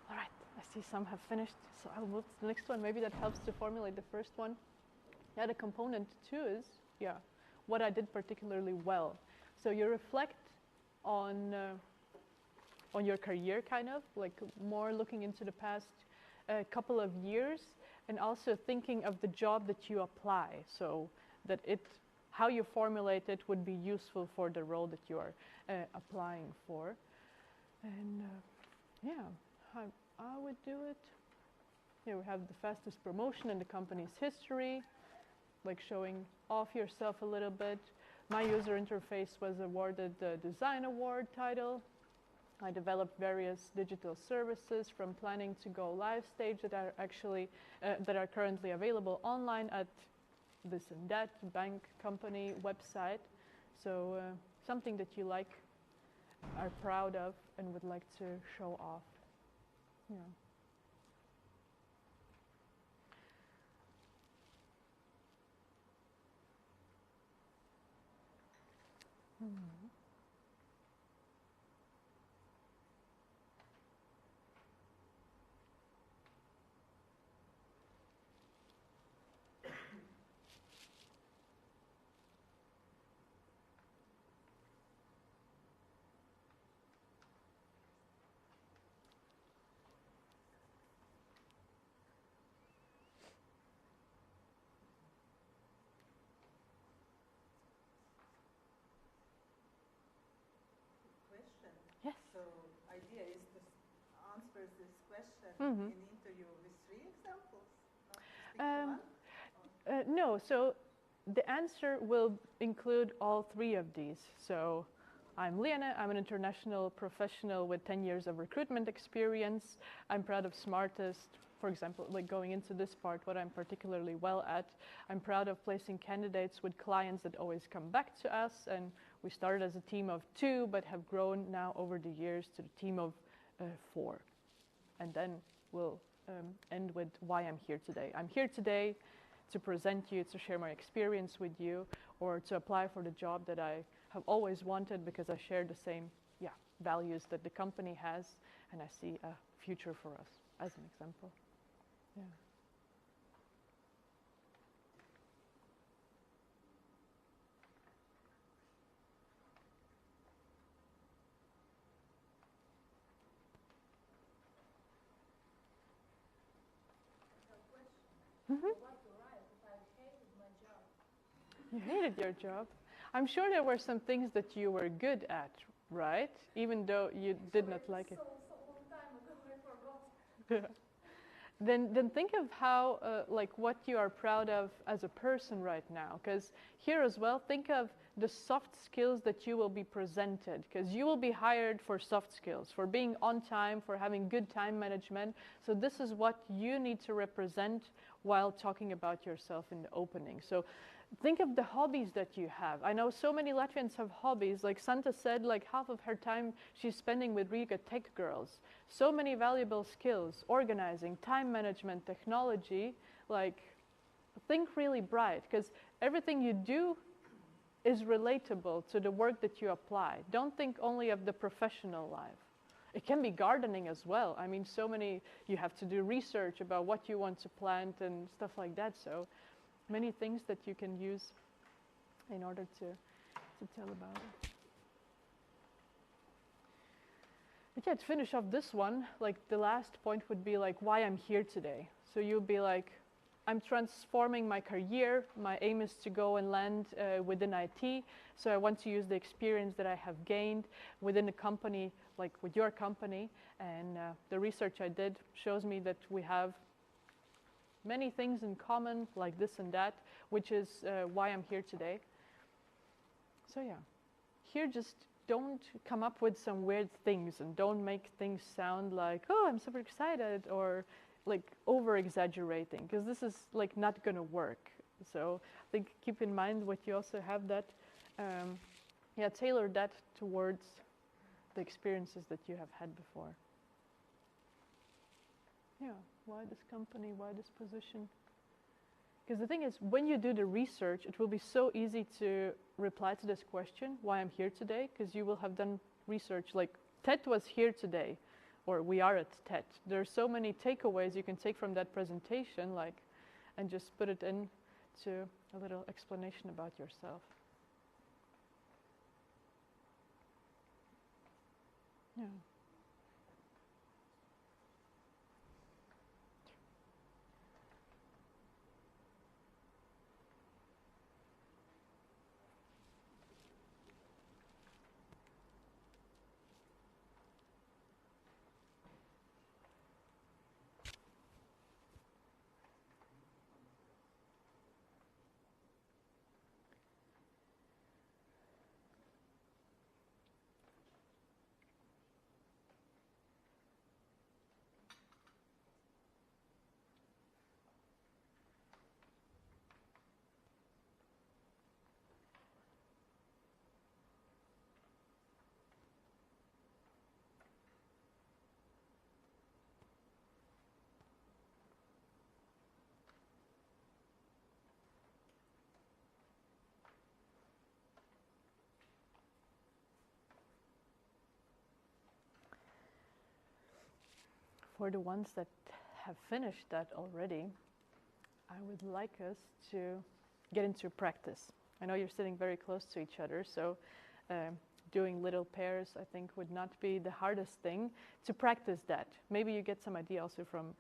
All right, I see some have finished, so I'll move to the next one. Maybe that helps to formulate the first one. Yeah, the component two is, yeah, what I did particularly well. So you reflect on your career, kind of, like more looking into the past couple of years, and also thinking of the job that you apply, so that how you formulate it would be useful for the role that you are applying for. And yeah, how I would do it. Here we have the fastest promotion in the company's history, like showing off yourself a little bit. My user interface was awarded the Design Award title. I developed various digital services from planning to go live stage that are actually that are currently available online at this and that bank company website. So something that you like, are proud of, and would like to show off. Yeah. Mm-hmm. Yes. So idea is to answer this question in interview with 3 examples? Not stick to one? No, so the answer will include all 3 of these. So I'm Liene, I'm an international professional with 10 years of recruitment experience. I'm proud of Smartest, for example, like going into this part, what I'm particularly well at. I'm proud of placing candidates with clients that always come back to us, and we started as a team of 2, but have grown now over the years to the team of 4. And then we'll end with why I'm here today. I'm here today to present you, to share my experience with you, or to apply for the job that I have always wanted because I share the same values that the company has, and I see a future for us, as an example. Yeah. You hated your job. I'm sure there were some things that you were good at, right? Even though you did not like it. So long time ago, I forgot. Then think of how, like, what you are proud of as a person right now. Because here as well, think of the soft skills that you will be presented. Because you will be hired for soft skills, for being on time, for having good time management. So this is what you need to represent while talking about yourself in the opening. So think of the hobbies that you have. I know so many Latvians have hobbies. Like Santa said, like half of her time she's spending with Riga TechGirls. So many valuable skills: organizing, time management, technology. Like, think really bright, because everything you do is relatable to the work that you apply. Don't think only of the professional life. It can be gardening as well. I mean, so many, you have to do research about what you want to plant and stuff like that. So many things that you can use in order to tell about it. But yeah, to finish off this one, like the last point would be like why I'm here today. So you'll be like, I'm transforming my career. My aim is to go and land within IT. So I want to use the experience that I have gained within a company, like with your company. And the research I did shows me that we have many things in common, like this and that, which is why I'm here today. So yeah, here just don't come up with some weird things and don't make things sound like, oh, I'm super excited, or like over-exaggerating, because this is like not going to work. So I think keep in mind what you also have that, tailor that towards the experiences that you have had before. Yeah, why this company, why this position? Because the thing is, when you do the research, it will be so easy to reply to this question, why I'm here today, because you will have done research, like Ted was here today, or we are at TED. There are so many takeaways you can take from that presentation, like, and just put it into a little explanation about yourself. Yeah. For the ones that have finished that already, I would like us to get into practice. I know you're sitting very close to each other, so doing little pairs, I think, would not be the hardest thing to practice that. Maybe you get some idea also from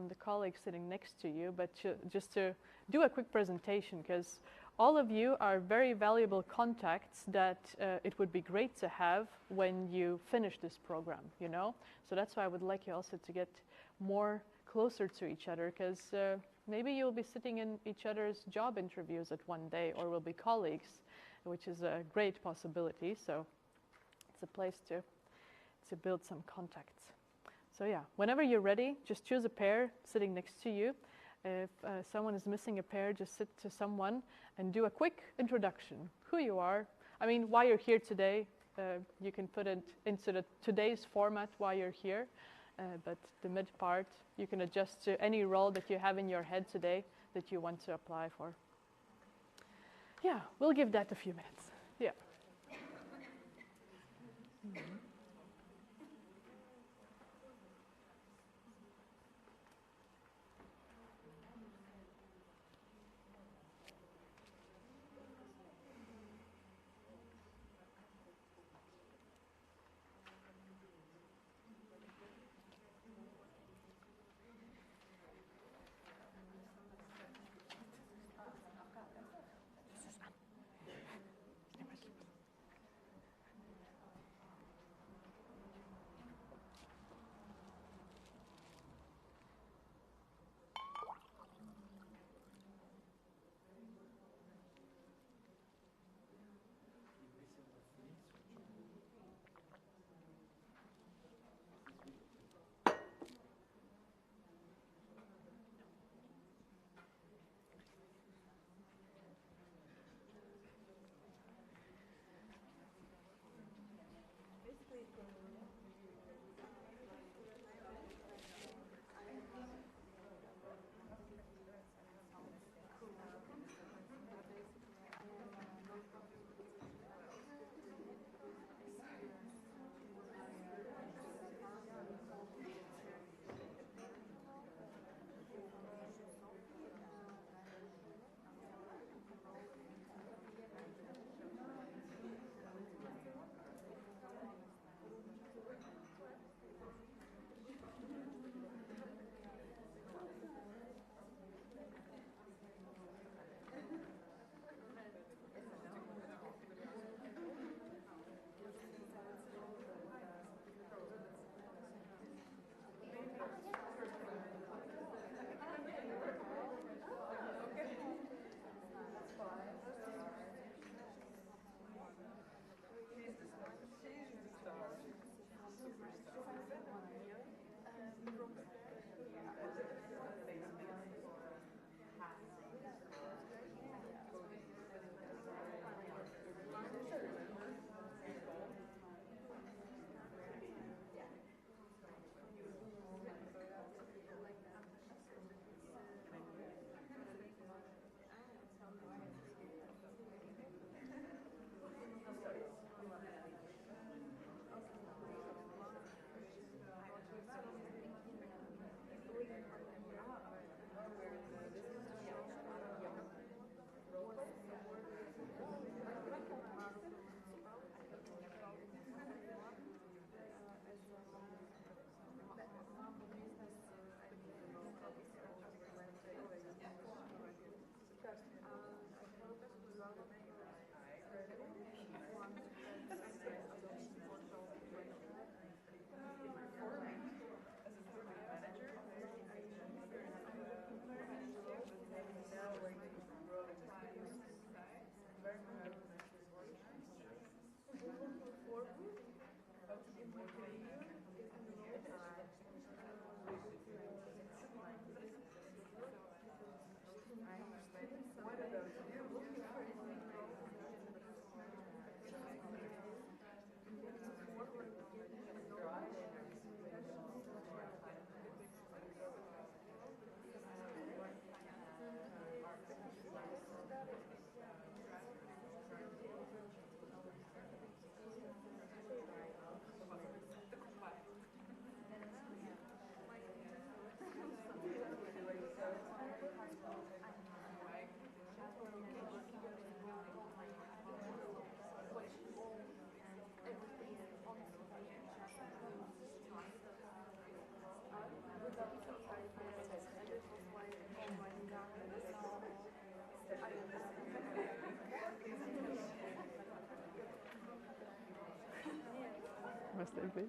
the colleagues sitting next to you, but just to do a quick presentation, because all of you are very valuable contacts that it would be great to have when you finish this program, you know? So that's why I would like you also to get more closer to each other, because maybe you'll be sitting in each other's job interviews at one day, or will be colleagues, which is a great possibility. So it's a place to build some contacts. So yeah, whenever you're ready, just choose a pair sitting next to you. If someone is missing a pair, just sit to someone and do a quick introduction. Who you are, I mean, why you're here today. You can put it into today's format, why you're here. But the mid part, you can adjust to any role that you have in your head today that you want to apply for. Yeah, we'll give that a few minutes. Yeah. Mm-hmm. maybe.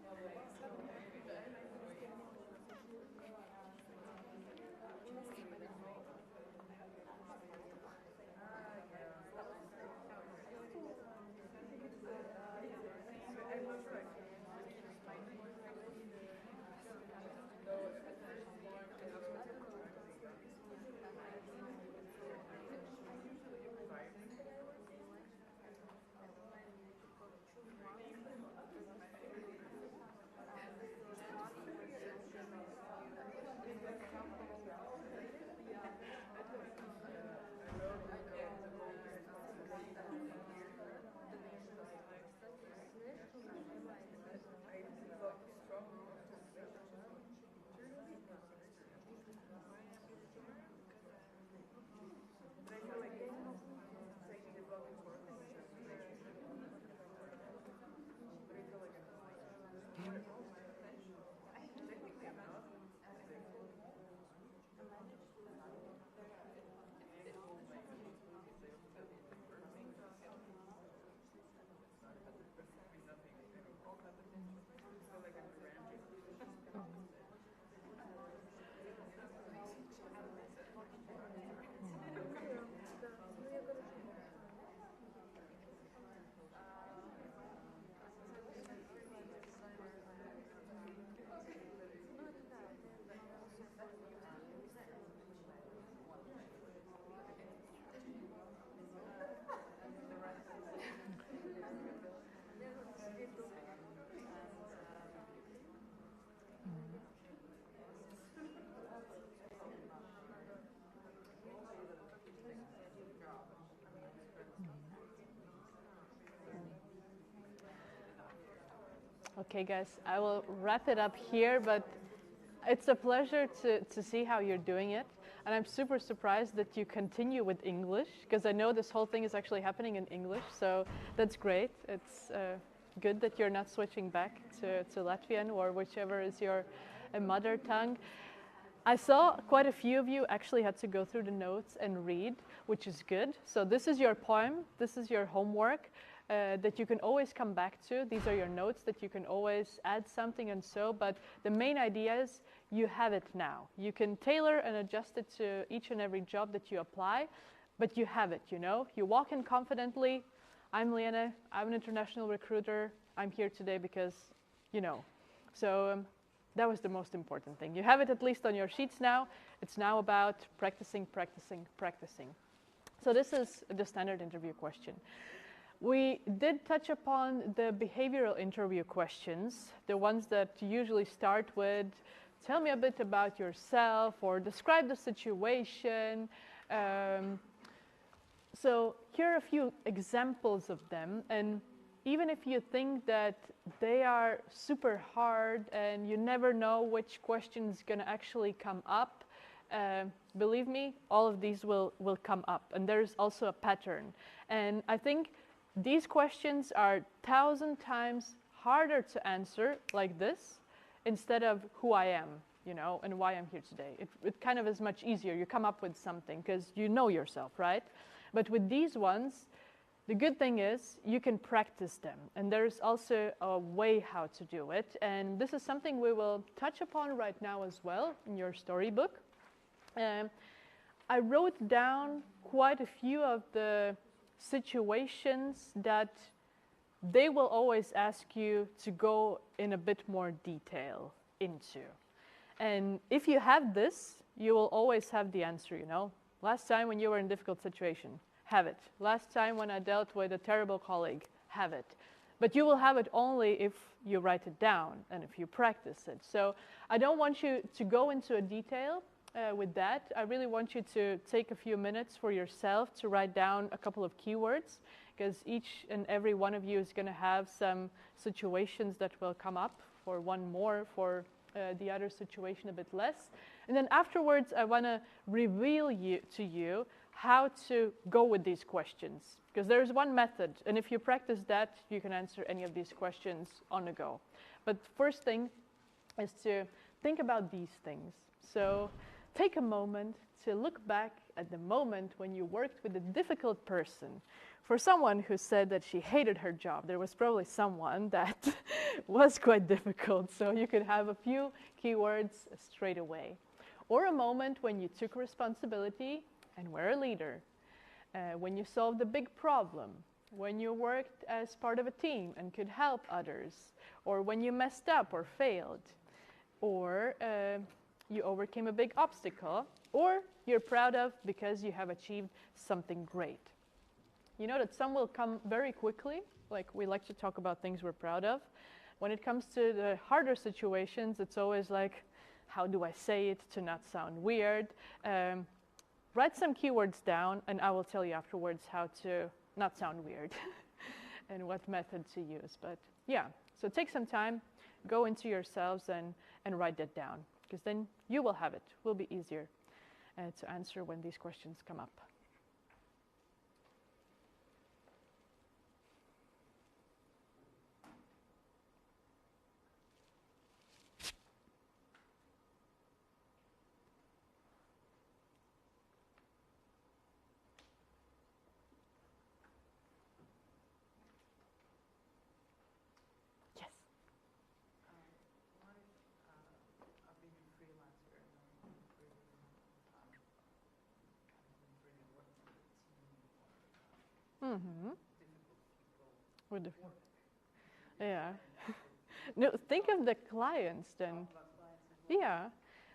Okay, guys, I will wrap it up here, but it's a pleasure to see how you're doing it. And I'm super surprised that you continue with English, because I know this whole thing is actually happening in English, so that's great. It's good that you're not switching back to Latvian or whichever is your mother tongue. I saw quite a few of you actually had to go through the notes and read, which is good. So this is your poem, this is your homework. That you can always come back to. These are your notes that you can always add something and so, but the main idea is you have it now. You can tailor and adjust it to each and every job that you apply, but you have it, you know. You walk in confidently. I'm Liene, I'm an international recruiter. I'm here today because, you know. So that was the most important thing. You have it at least on your sheets now. It's now about practicing, practicing, practicing. So this is the standard interview question. We did touch upon the behavioral interview questions, the ones that usually start with, tell me a bit about yourself or describe the situation. So here are a few examples of them. And even if you think that they are super hard and you never know which question is going to actually come up, believe me, all of these will come up. And there's also a pattern. And I think these questions are 1,000 times harder to answer like this instead of who I am, you know, and why I'm here today. It kind of is much easier. You come up with something because you know yourself, right? But with these ones, the good thing is you can practice them. And there's also a way how to do it. And this is something we will touch upon right now as well in your storybook. I wrote down quite a few of the situations that they will always ask you to go in a bit more detail into. And if you have this, you will always have the answer, you know. Last time when you were in a difficult situation, have it. Last time when I dealt with a terrible colleague, have it. But you will have it only if you write it down and if you practice it. So I don't want you to go into a detail with that. I really want you to take a few minutes for yourself to write down a couple of keywords, because each and every one of you is going to have some situations that will come up, for one more, for the other situation a bit less. And then afterwards, I want to reveal to you how to go with these questions, because there's one method, and if you practice that, you can answer any of these questions on the go. But first thing is to think about these things. So take a moment to look back at the moment when you worked with a difficult person. For someone who said that she hated her job, there was probably someone that was quite difficult, so you could have a few keywords straight away. Or a moment when you took responsibility and were a leader, when you solved a big problem, when you worked as part of a team and could help others, or when you messed up or failed, or you overcame a big obstacle, or you're proud of because you have achieved something great. You know that some will come very quickly, like we like to talk about things we're proud of. When it comes to the harder situations, it's always like, how do I say it to not sound weird? Write some keywords down and I will tell you afterwards how to not sound weird and what method to use. But yeah, so take some time, go into yourselves and write that down, because then you will have it. It will be easier to answer when these questions come up. Mm-hmm. With the yeah. No, think of the clients then. Yeah,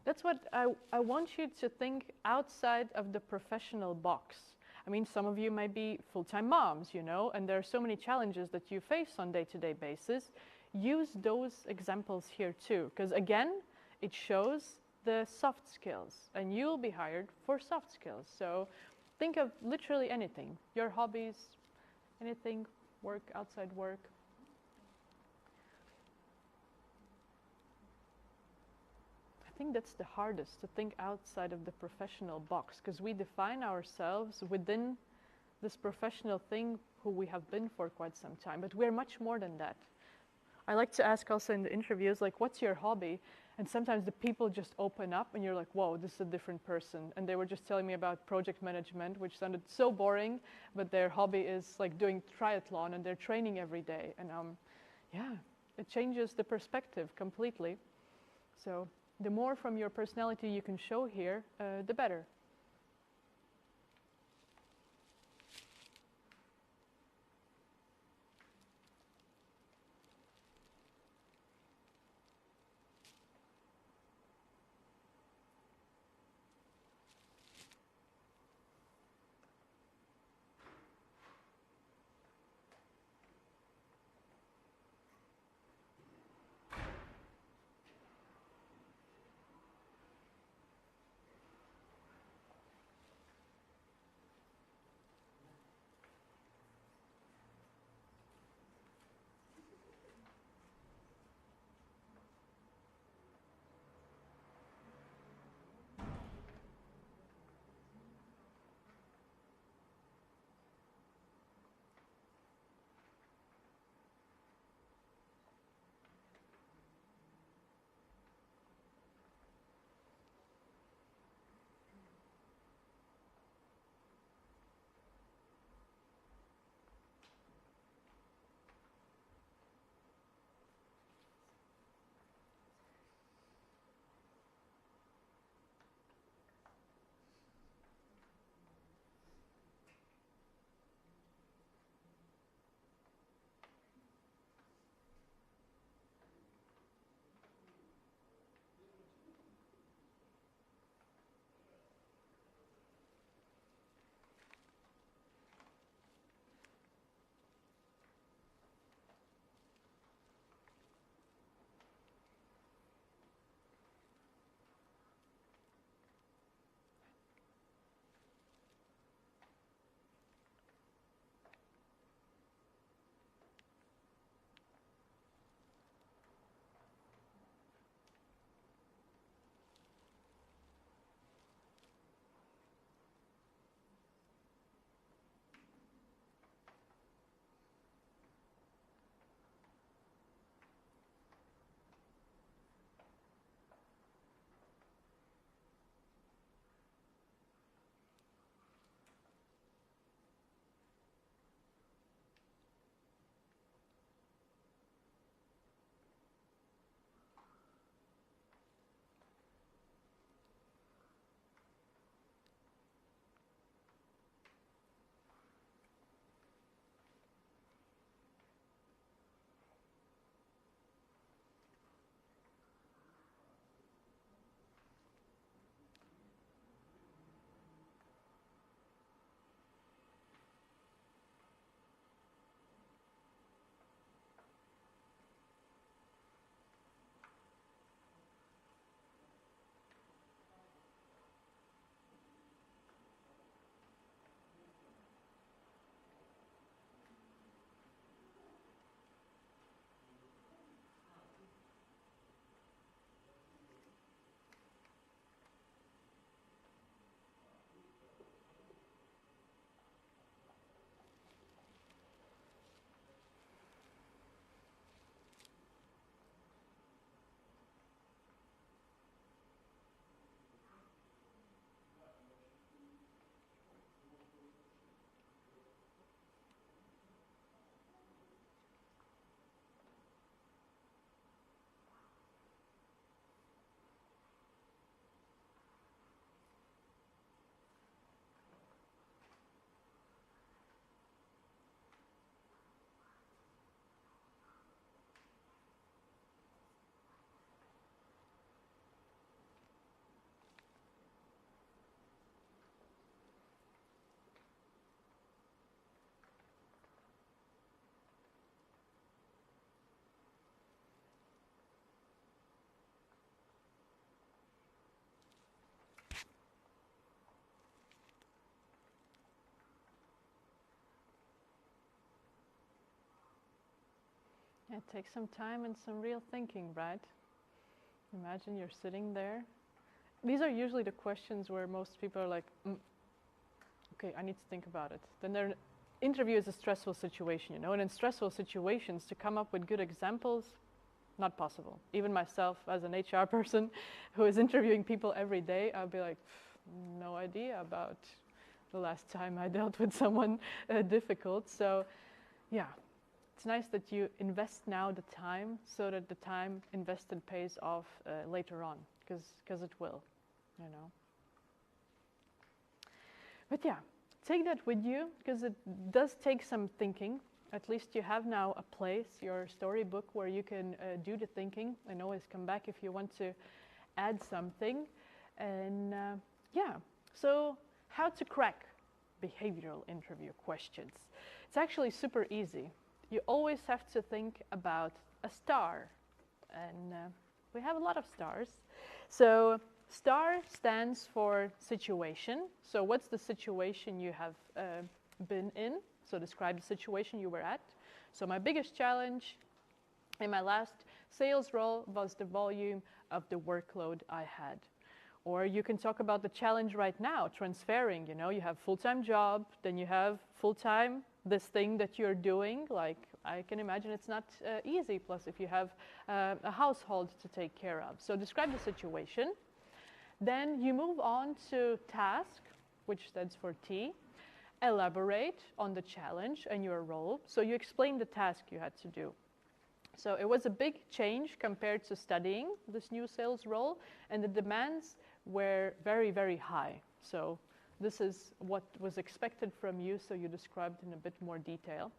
that's what I want you to think outside of the professional box. I mean, some of you might be full-time moms, you know, and there are so many challenges that you face on day-to-day basis. Use those examples here too, because again, it shows the soft skills, and you'll be hired for soft skills. So think of literally anything, your hobbies, anything, work, outside work. I think that's the hardest, to think outside of the professional box, because we define ourselves within this professional thing who we have been for quite some time, but we're much more than that. I like to ask also in the interviews, like, what's your hobby? And sometimes the people just open up and you're like, whoa, this is a different person. And they were just telling me about project management, which sounded so boring, but their hobby is like doing triathlon and they're training every day. And yeah, it changes the perspective completely. So the more from your personality you can show here, the better. It takes some time and some real thinking, right? Imagine you're sitting there. These are usually the questions where most people are like, okay, I need to think about it. Then their interview is a stressful situation, you know, and in stressful situations, to come up with good examples, not possible. Even myself, as an HR person who is interviewing people every day, I'll be like, no idea about the last time I dealt with someone difficult. So, yeah, it's nice that you invest now the time so that the time invested pays off later on, because it will, you know. But yeah, take that with you, because it does take some thinking. At least you have now a place, your storybook, where you can do the thinking, and always come back if you want to add something. And yeah, so how to crack behavioral interview questions. It's actually super easy. You always have to think about a star, and we have a lot of stars. So STAR stands for situation. So what's the situation you have been in? So describe the situation you were at. So my biggest challenge in my last sales role was the volume of the workload I had. Or you can talk about the challenge right now, transferring, you know, you have full-time job, then you have full-time this thing that you're doing. Like, I can imagine it's not easy, plus if you have a household to take care of. So describe the situation. Then you move on to task, which stands for T. Elaborate on the challenge and your role. So you explain the task you had to do. So it was a big change compared to studying this new sales role, and the demands were very, very high. So this is what was expected from you, so you described in a bit more detail.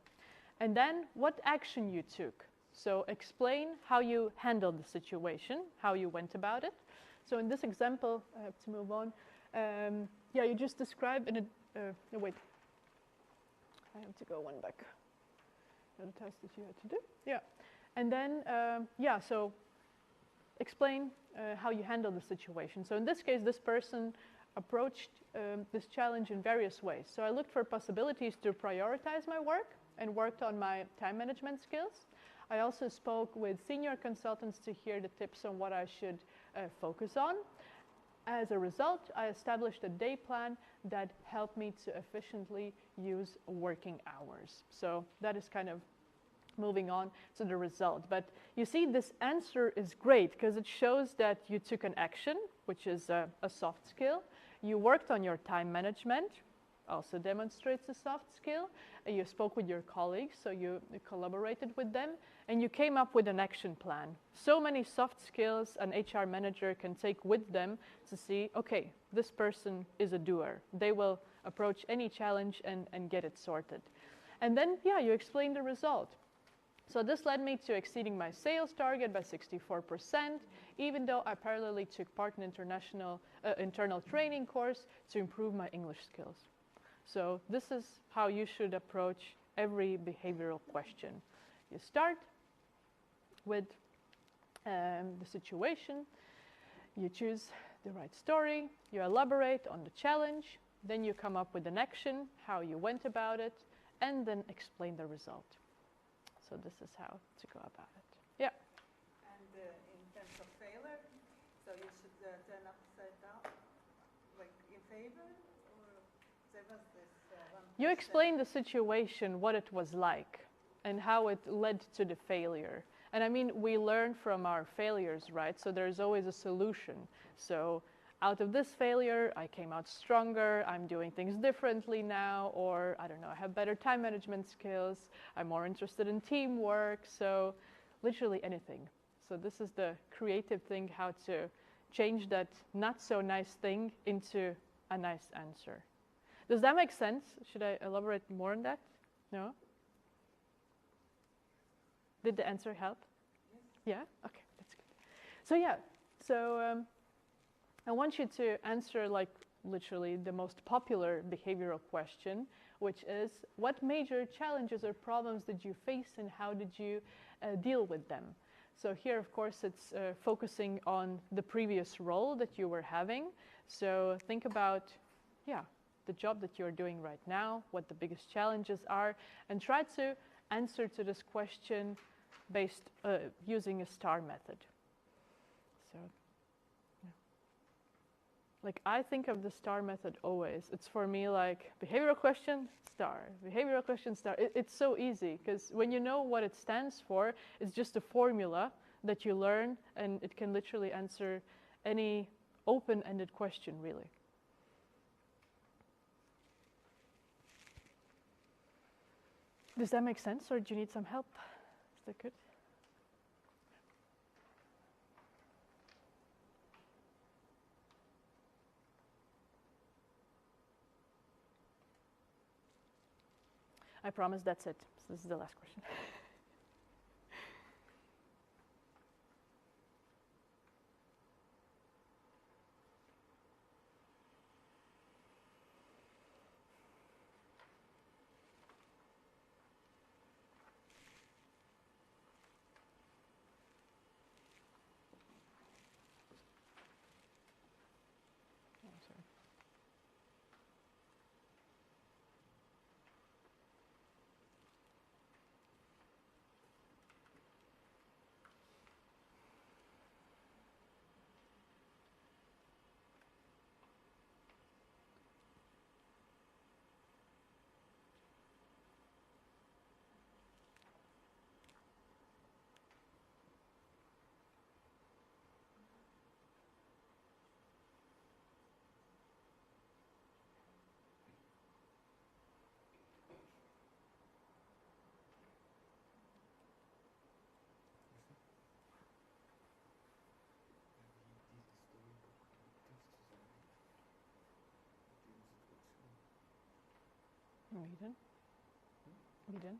And then what action you took. So explain how you handled the situation, how you went about it. So in this example, I have to move on. Yeah, you just described in a, no, wait. I have to go one back. The task that you had to do. Yeah. And then, yeah, so explain how you handle the situation. So in this case, this person approached this challenge in various ways. So I looked for possibilities to prioritize my work and worked on my time management skills. I also spoke with senior consultants to hear the tips on what I should focus on. As a result, I established a day plan that helped me to efficiently use working hours. So that is kind of moving on to the result. But you see, this answer is great because it shows that you took an action, which is a soft skill. You worked on your time management, also demonstrates a soft skill. You spoke with your colleagues, so you collaborated with them, and you came up with an action plan. So many soft skills an HR manager can take with them to see, okay, this person is a doer. They will approach any challenge and get it sorted. And then, yeah, you explain the result. So this led me to exceeding my sales target by 64%, even though I parallelly took part in internal training course to improve my English skills. So this is how you should approach every behavioral question. You start with the situation, you choose the right story, you elaborate on the challenge, then you come up with an action, how you went about it, and then explain the result. So this is how to go about it. Yeah. And in terms of failure, so you should turn upside down, like in favor, or there was this one. You explain the situation, what it was like, and how it led to the failure. And I mean, we learn from our failures, right? So there's always a solution. So out of this failure, I came out stronger, I'm doing things differently now, or I don't know, I have better time management skills, I'm more interested in teamwork, so literally anything. So this is the creative thing, how to change that not so nice thing into a nice answer. Does that make sense? Should I elaborate more on that? No? Did the answer help? Yes. Yeah? Okay, that's good. So yeah, so I want you to answer like literally the most popular behavioral question, which is, what major challenges or problems did you face and how did you deal with them? So here, of course, it's focusing on the previous role that you were having. So think about, yeah, the job that you're doing right now, what the biggest challenges are, and try to answer to this question based using a STAR method. So, yeah. Like I think of the STAR method always. It's for me like behavioral question, STAR, behavioral question, STAR. It's so easy because when you know what it stands for, it's just a formula that you learn, and it can literally answer any open-ended question, really. Does that make sense, or do you need some help? Is that good? I promise that's it. So this is the last question. Liene? Liene?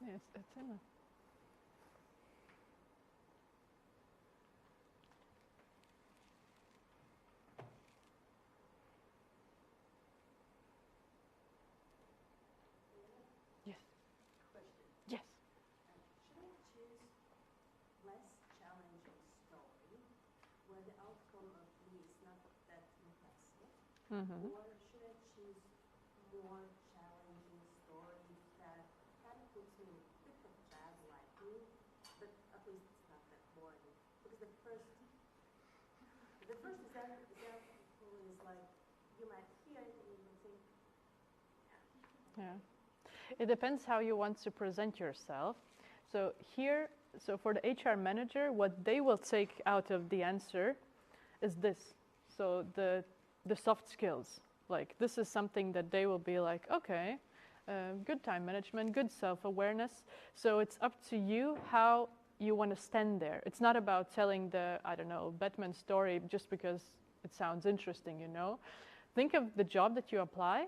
Yes, it's in. Yes. Question. Yes. Should I choose less challenging story where the outcome of me is not that impressive? Mm-hmm. Or should I choose more challenging story that kind of puts me in a bit of bad lighting, but at least it's not that boring? Because the first example is like, you might hear it and you will think, Yeah. It depends how you want to present yourself. So here, so for the HR manager, what they will take out of the answer is this. So the soft skills. Like this is something that they will be like, okay, good time management, good self-awareness. So it's up to you how you want to stand there. It's not about telling the, I don't know, Batman story just because it sounds interesting, you know. Think of the job that you apply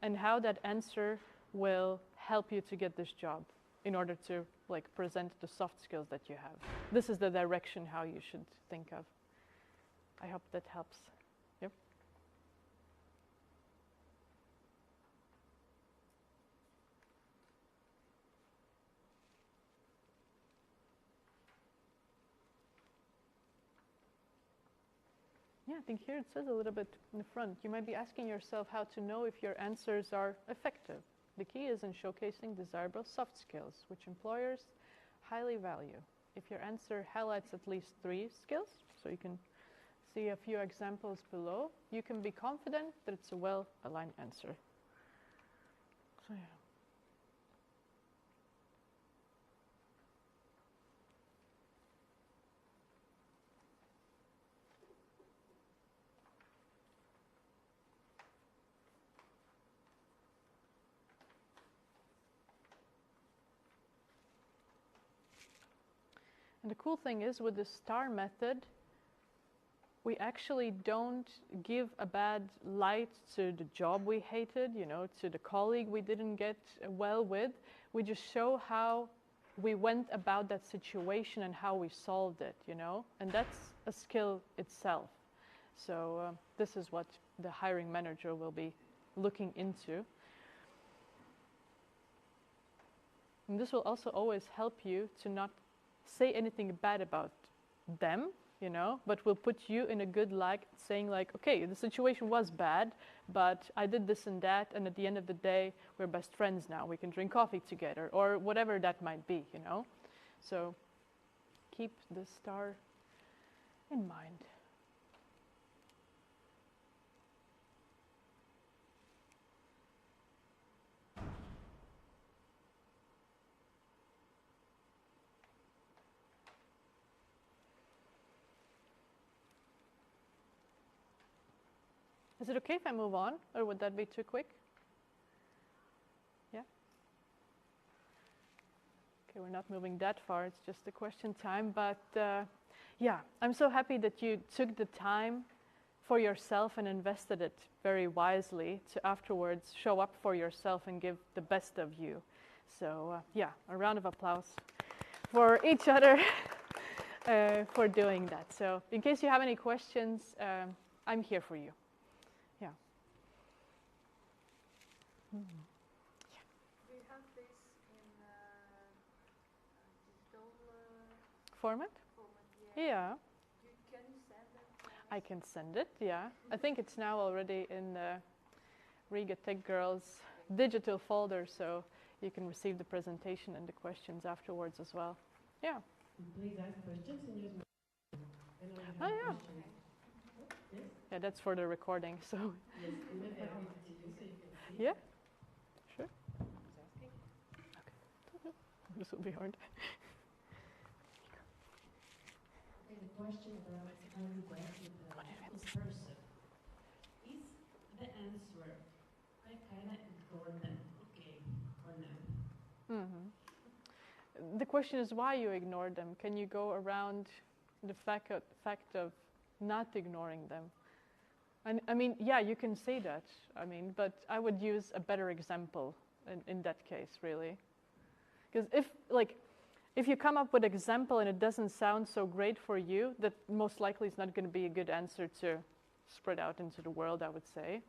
and how that answer will help you to get this job in order to like present the soft skills that you have. This is the direction how you should think of. I hope that helps. Yep. Yeah, I think here it says a little bit in the front. You might be asking yourself how to know if your answers are effective. The key is in showcasing desirable soft skills, which employers highly value. If your answer highlights at least 3 skills, so you can see a few examples below, you can be confident that it's a well-aligned answer. So yeah. And the cool thing is with the STAR method, we actually don't give a bad light to the job we hated, you know, to the colleague we didn't get well with. We just show how we went about that situation and how we solved it, you know, and that's a skill itself. So this is what the hiring manager will be looking into. And this will also always help you to not say anything bad about them, you know, but will put you in a good light, saying like, okay, the situation was bad, but I did this and that, and at the end of the day, we're best friends now. We can drink coffee together, or whatever that might be, you know. So keep the star in mind. Is it okay if I move on, or would that be too quick? Yeah? Okay, we're not moving that far, it's just the question time, but yeah, I'm so happy that you took the time for yourself and invested it very wisely to afterwards show up for yourself and give the best of you. So yeah, a round of applause for each other for doing that. So in case you have any questions, I'm here for you. Yeah. Do you have this in digital Format? format? Yeah. Can you send it? I can send it, yeah. I think it's now already in the Riga TechGirls digital folder, so you can receive the presentation and the questions afterwards as well. Yeah. Please ask questions and use Oh, yeah. Yes? Yeah, that's for the recording, so. Yes, and maybe I'll give it to you so you can see. Yeah, sure. Who's asking? Okay. This will be hard. Okay, the question about how you work with the person. Is the answer, I kind of ignore them, okay, or no? The question is why you ignore them. Can you go around the fact of not ignoring them? And I mean, yeah, you can say that. I mean, but I would use a better example in that case, really. Because if you come up with an example and it doesn't sound so great for you, that most likely is not going to be a good answer to spread out into the world, I would say.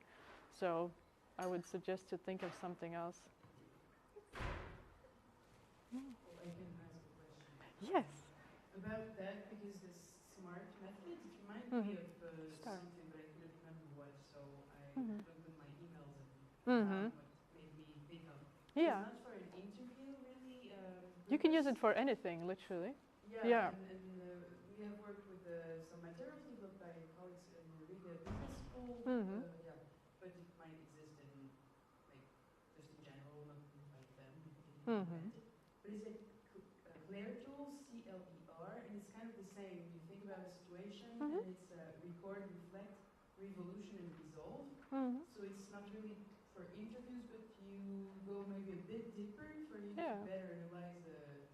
So I would suggest to think of something else. I can ask a question. Yes. About that, because this SMART method, it reminds me of Star. something, but I couldn't remember what, so I looked at my emails and found what made me think of. Yeah. It's not for an interview, really. You can use it for anything, literally. Yeah, Yeah. and we have worked with some materials developed by colleagues in the Riga Business School. Yeah, but it might exist in, like, just in general, not like them. But it's like Claire tool, CLER, and it's kind of the same. You think about a situation, and it's record, reflect, revolution, and resolve. So it's not really for interviews, but you go maybe a bit deeper for you to better analyze the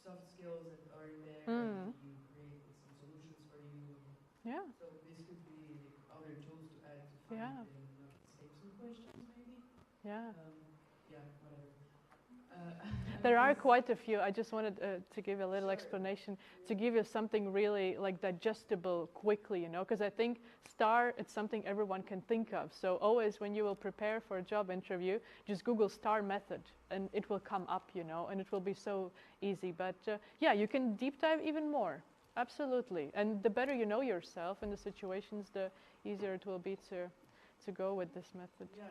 soft skills that are in there, and you create some solutions for you. Yeah. So this could be like other tools to add to find and save some questions, maybe. Yeah. Yeah, whatever. There are quite a few. I just wanted to give a little explanation, to give you something really like digestible quickly, you know, because I think STAR, it's something everyone can think of. So always when you will prepare for a job interview, just Google STAR method and it will come up, you know, and it will be so easy. But yeah, you can deep dive even more. Absolutely. And the better you know yourself and the situations, the easier it will be to go with this method. Yeah,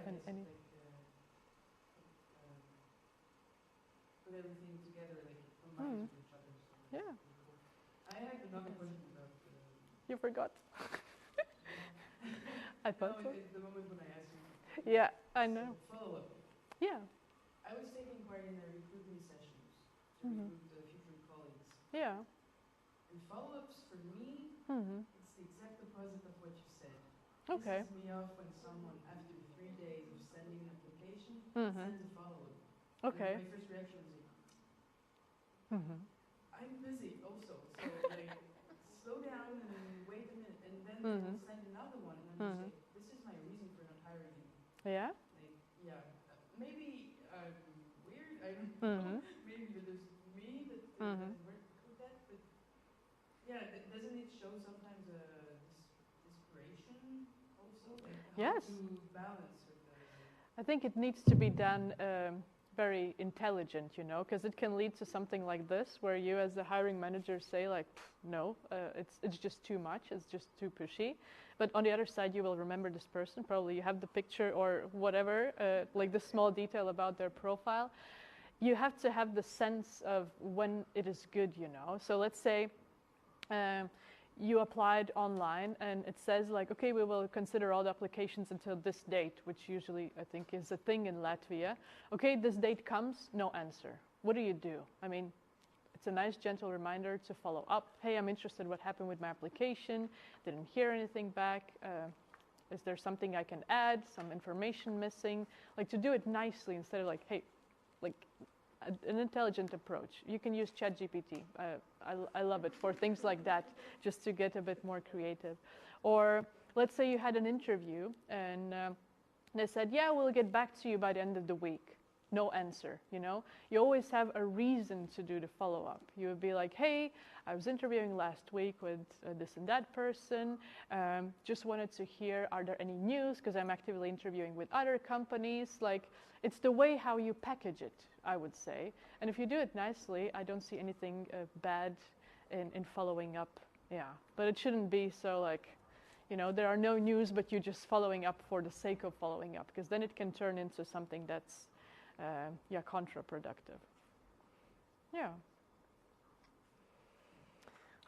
put everything together, like combine with each other. So yeah. cool. I have another question about. You forgot. I thought so. At the moment when I asked you. Yeah, I know. Follow up. Yeah. I was taking part in the recruitment sessions to recruit future colleagues. Yeah. And follow-ups for me, it's the exact opposite of what you said. Okay. Pisses me off when someone, after 3 days of sending an application, sends a follow-up. Okay. My first reaction was like, I'm busy also, so like, slow down and wait a minute, and then they'll send another one, and then say, this is my reason for not hiring you. Yeah? Like, yeah, maybe I'm weird, I don't know, maybe that is me that doesn't work with that, but yeah, doesn't it show sometimes desperation also? Like, how to balance with the... I think it needs to be done very intelligent, you know, because it can lead to something like this, where you as the hiring manager say like, no, it's just too much, it's just too pushy. But on the other side, you will remember this person. Probably you have the picture or whatever, like the small detail about their profile. You have to have the sense of when it is good, you know. So let's say you applied online and it says like, okay, we will consider all the applications until this date, which usually I think is a thing in Latvia. Okay, this date comes, no answer. What do you do? I mean, it's a nice gentle reminder to follow up. Hey, I'm interested what happened with my application. Didn't hear anything back. Is there something I can add? Some information missing? Like to do it nicely instead of like, hey, like an intelligent approach. You can use ChatGPT. I love it for things like that, just to get a bit more creative. Or let's say you had an interview and they said, yeah, we'll get back to you by the end of the week. No answer, you know? You always have a reason to do the follow-up. You would be like, hey, I was interviewing last week with this and that person. Just wanted to hear, are there any news? Because I'm actively interviewing with other companies. Like, it's the way how you package it, I would say. And if you do it nicely, I don't see anything bad in following up. Yeah, but it shouldn't be so like, you know, there are no news, but you're just following up for the sake of following up, because then it can turn into something that's counterproductive. Yeah.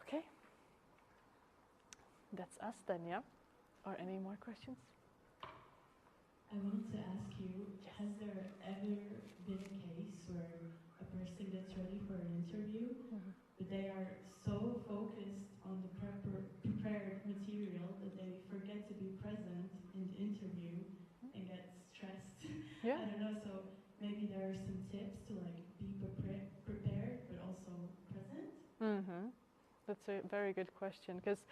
Okay. That's us then, yeah? Or any more questions? I wanted to ask you, has there ever been a case where a person gets ready for an interview, but they are so focused on the prepared material that they forget to be present in the interview and get stressed? Yeah. I don't know, so maybe there are some tips to like be prepared but also present? That's a very good question, because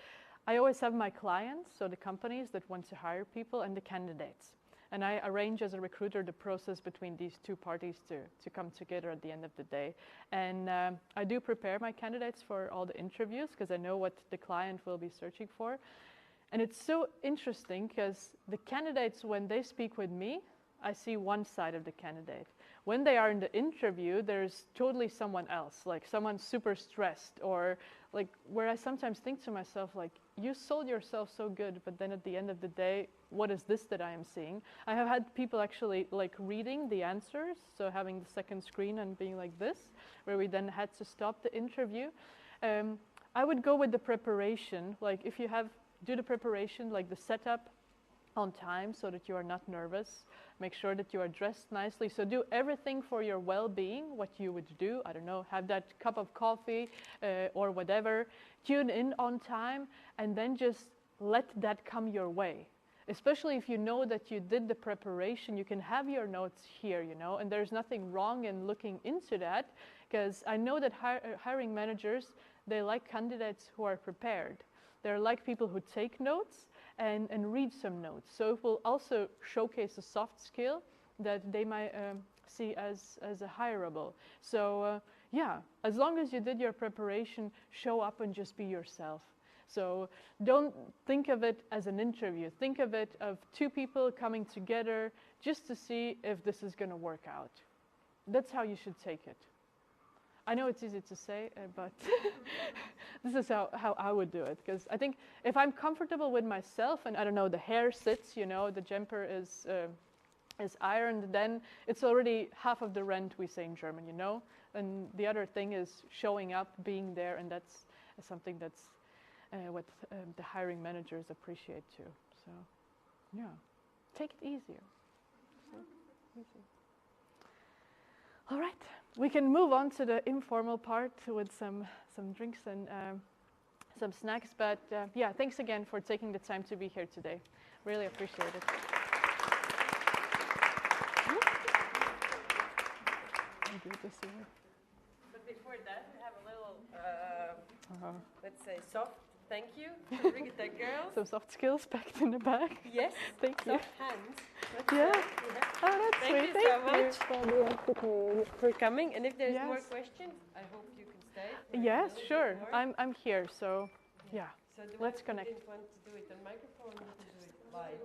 I always have my clients, so the companies that want to hire people, and the candidates. And I arrange as a recruiter the process between these two parties to come together at the end of the day. And I do prepare my candidates for all the interviews, because I know what the client will be searching for. And it's so interesting, because the candidates, when they speak with me, I see one side of the candidate. When they are in the interview, there's totally someone else, like someone super stressed, or like where I sometimes think to myself, like, you sold yourself so good, but then at the end of the day, what is this that I am seeing? I have had people actually like reading the answers, so having the second screen and being like this, where we then had to stop the interview. I would go with the preparation, like if you do the preparation, like the setup on time so that you are not nervous. Make sure that you are dressed nicely. So do everything for your well-being, what you would do. I don't know, have that cup of coffee or whatever. Tune in on time and then just let that come your way. Especially if you know that you did the preparation, you can have your notes here, you know, and there's nothing wrong in looking into that, because I know that hiring managers, they like candidates who are prepared. They're like people who take notes and read some notes. So it will also showcase a soft skill that they might see as a hireable. So yeah, as long as you did your preparation, show up and just be yourself. So don't think of it as an interview. Think of it of two people coming together just to see if this is going to work out. That's how you should take it. I know it's easy to say, but this is how I would do it. Because I think if I'm comfortable with myself and I don't know, the hair sits, you know, the jumper is ironed, then it's already half of the rent, we say in German, you know. And the other thing is showing up, being there, and that's something that's what the hiring managers appreciate too. So, yeah, take it easier. So, easy. All right, we can move on to the informal part with some drinks and some snacks. But yeah, thanks again for taking the time to be here today. Really appreciate it. But before that, we have a little, let's say, soft thank you to Riga TechGirls. Some soft skills packed in the bag. Yes, thank you. soft hands. Yeah. Oh, that's Thank sweet. you so much for coming. And if there's Yes. more questions, I hope you can stay. For Yes, a little sure. bit more. I'm here, so yeah. So the Let's ones who connect. didn't want to do it on microphone, you can do it live,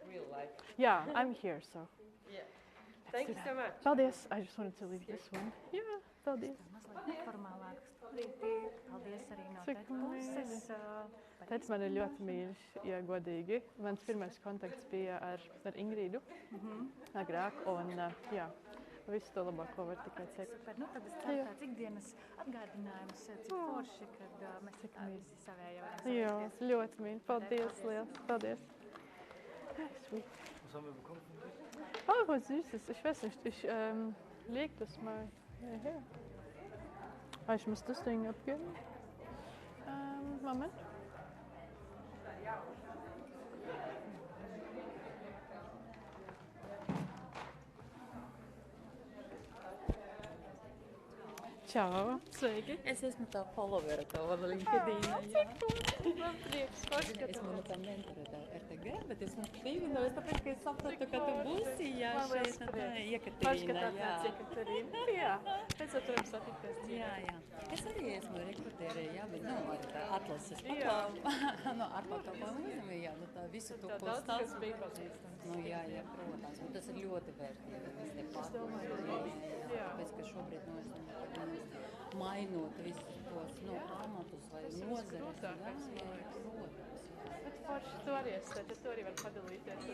real life. Yeah, I'm here, so Yeah. Thank you so much. Paldies. I just wanted to leave this one. Jā, paldies. Mazliet neformālāk stūrītī. Paldies arī no Cik tēta puses. Tētis man ir ļoti mīļš, ja godīgi. Mans pirmais kontakts bija ar Ingrīdu agrāk, un jā, visu to labāko var tikai teikt. Super, nu tad es ceru tāds ikdienas atgādinājums, cik forši, kad mēs visi savējo varam Jā, savērsties. ļoti mīļi. Paldies, liels. Paldies. Sweet. Was haben wir bekommen von dir? Oh, was Süßes. Ich weiß nicht, ich leg das mal hierher. Ich muss das Ding abgeben. Moment. Čau. Sveiki. Es esmu tā followera tava LinkedInā. Man prieks, forši, ka Es manu tā mentora RTG, bet es pievienojos, tāpēc, ka es sapratu, ka tu būsi, jā, šeit tā Jekaterīna, jā. Jekaterīna. Jā, pēc tam turim satikties. Jā. Es arī esmu rekrutēre, jā, bet, ar tā atlases pakalpojumu, ar pakalpojumu, jā, tā visu to, ko Daudz, kas bija pazīstams. Jā, protams, un tas ir ļoti vērtīgi, viss te pārdomājumi, tāpēc, ka šobrīd, es domāju, mainot visus tos, amatus vai nozares, jā, protams. Bet forši, tu arī esi, tad tu arī var padalīties.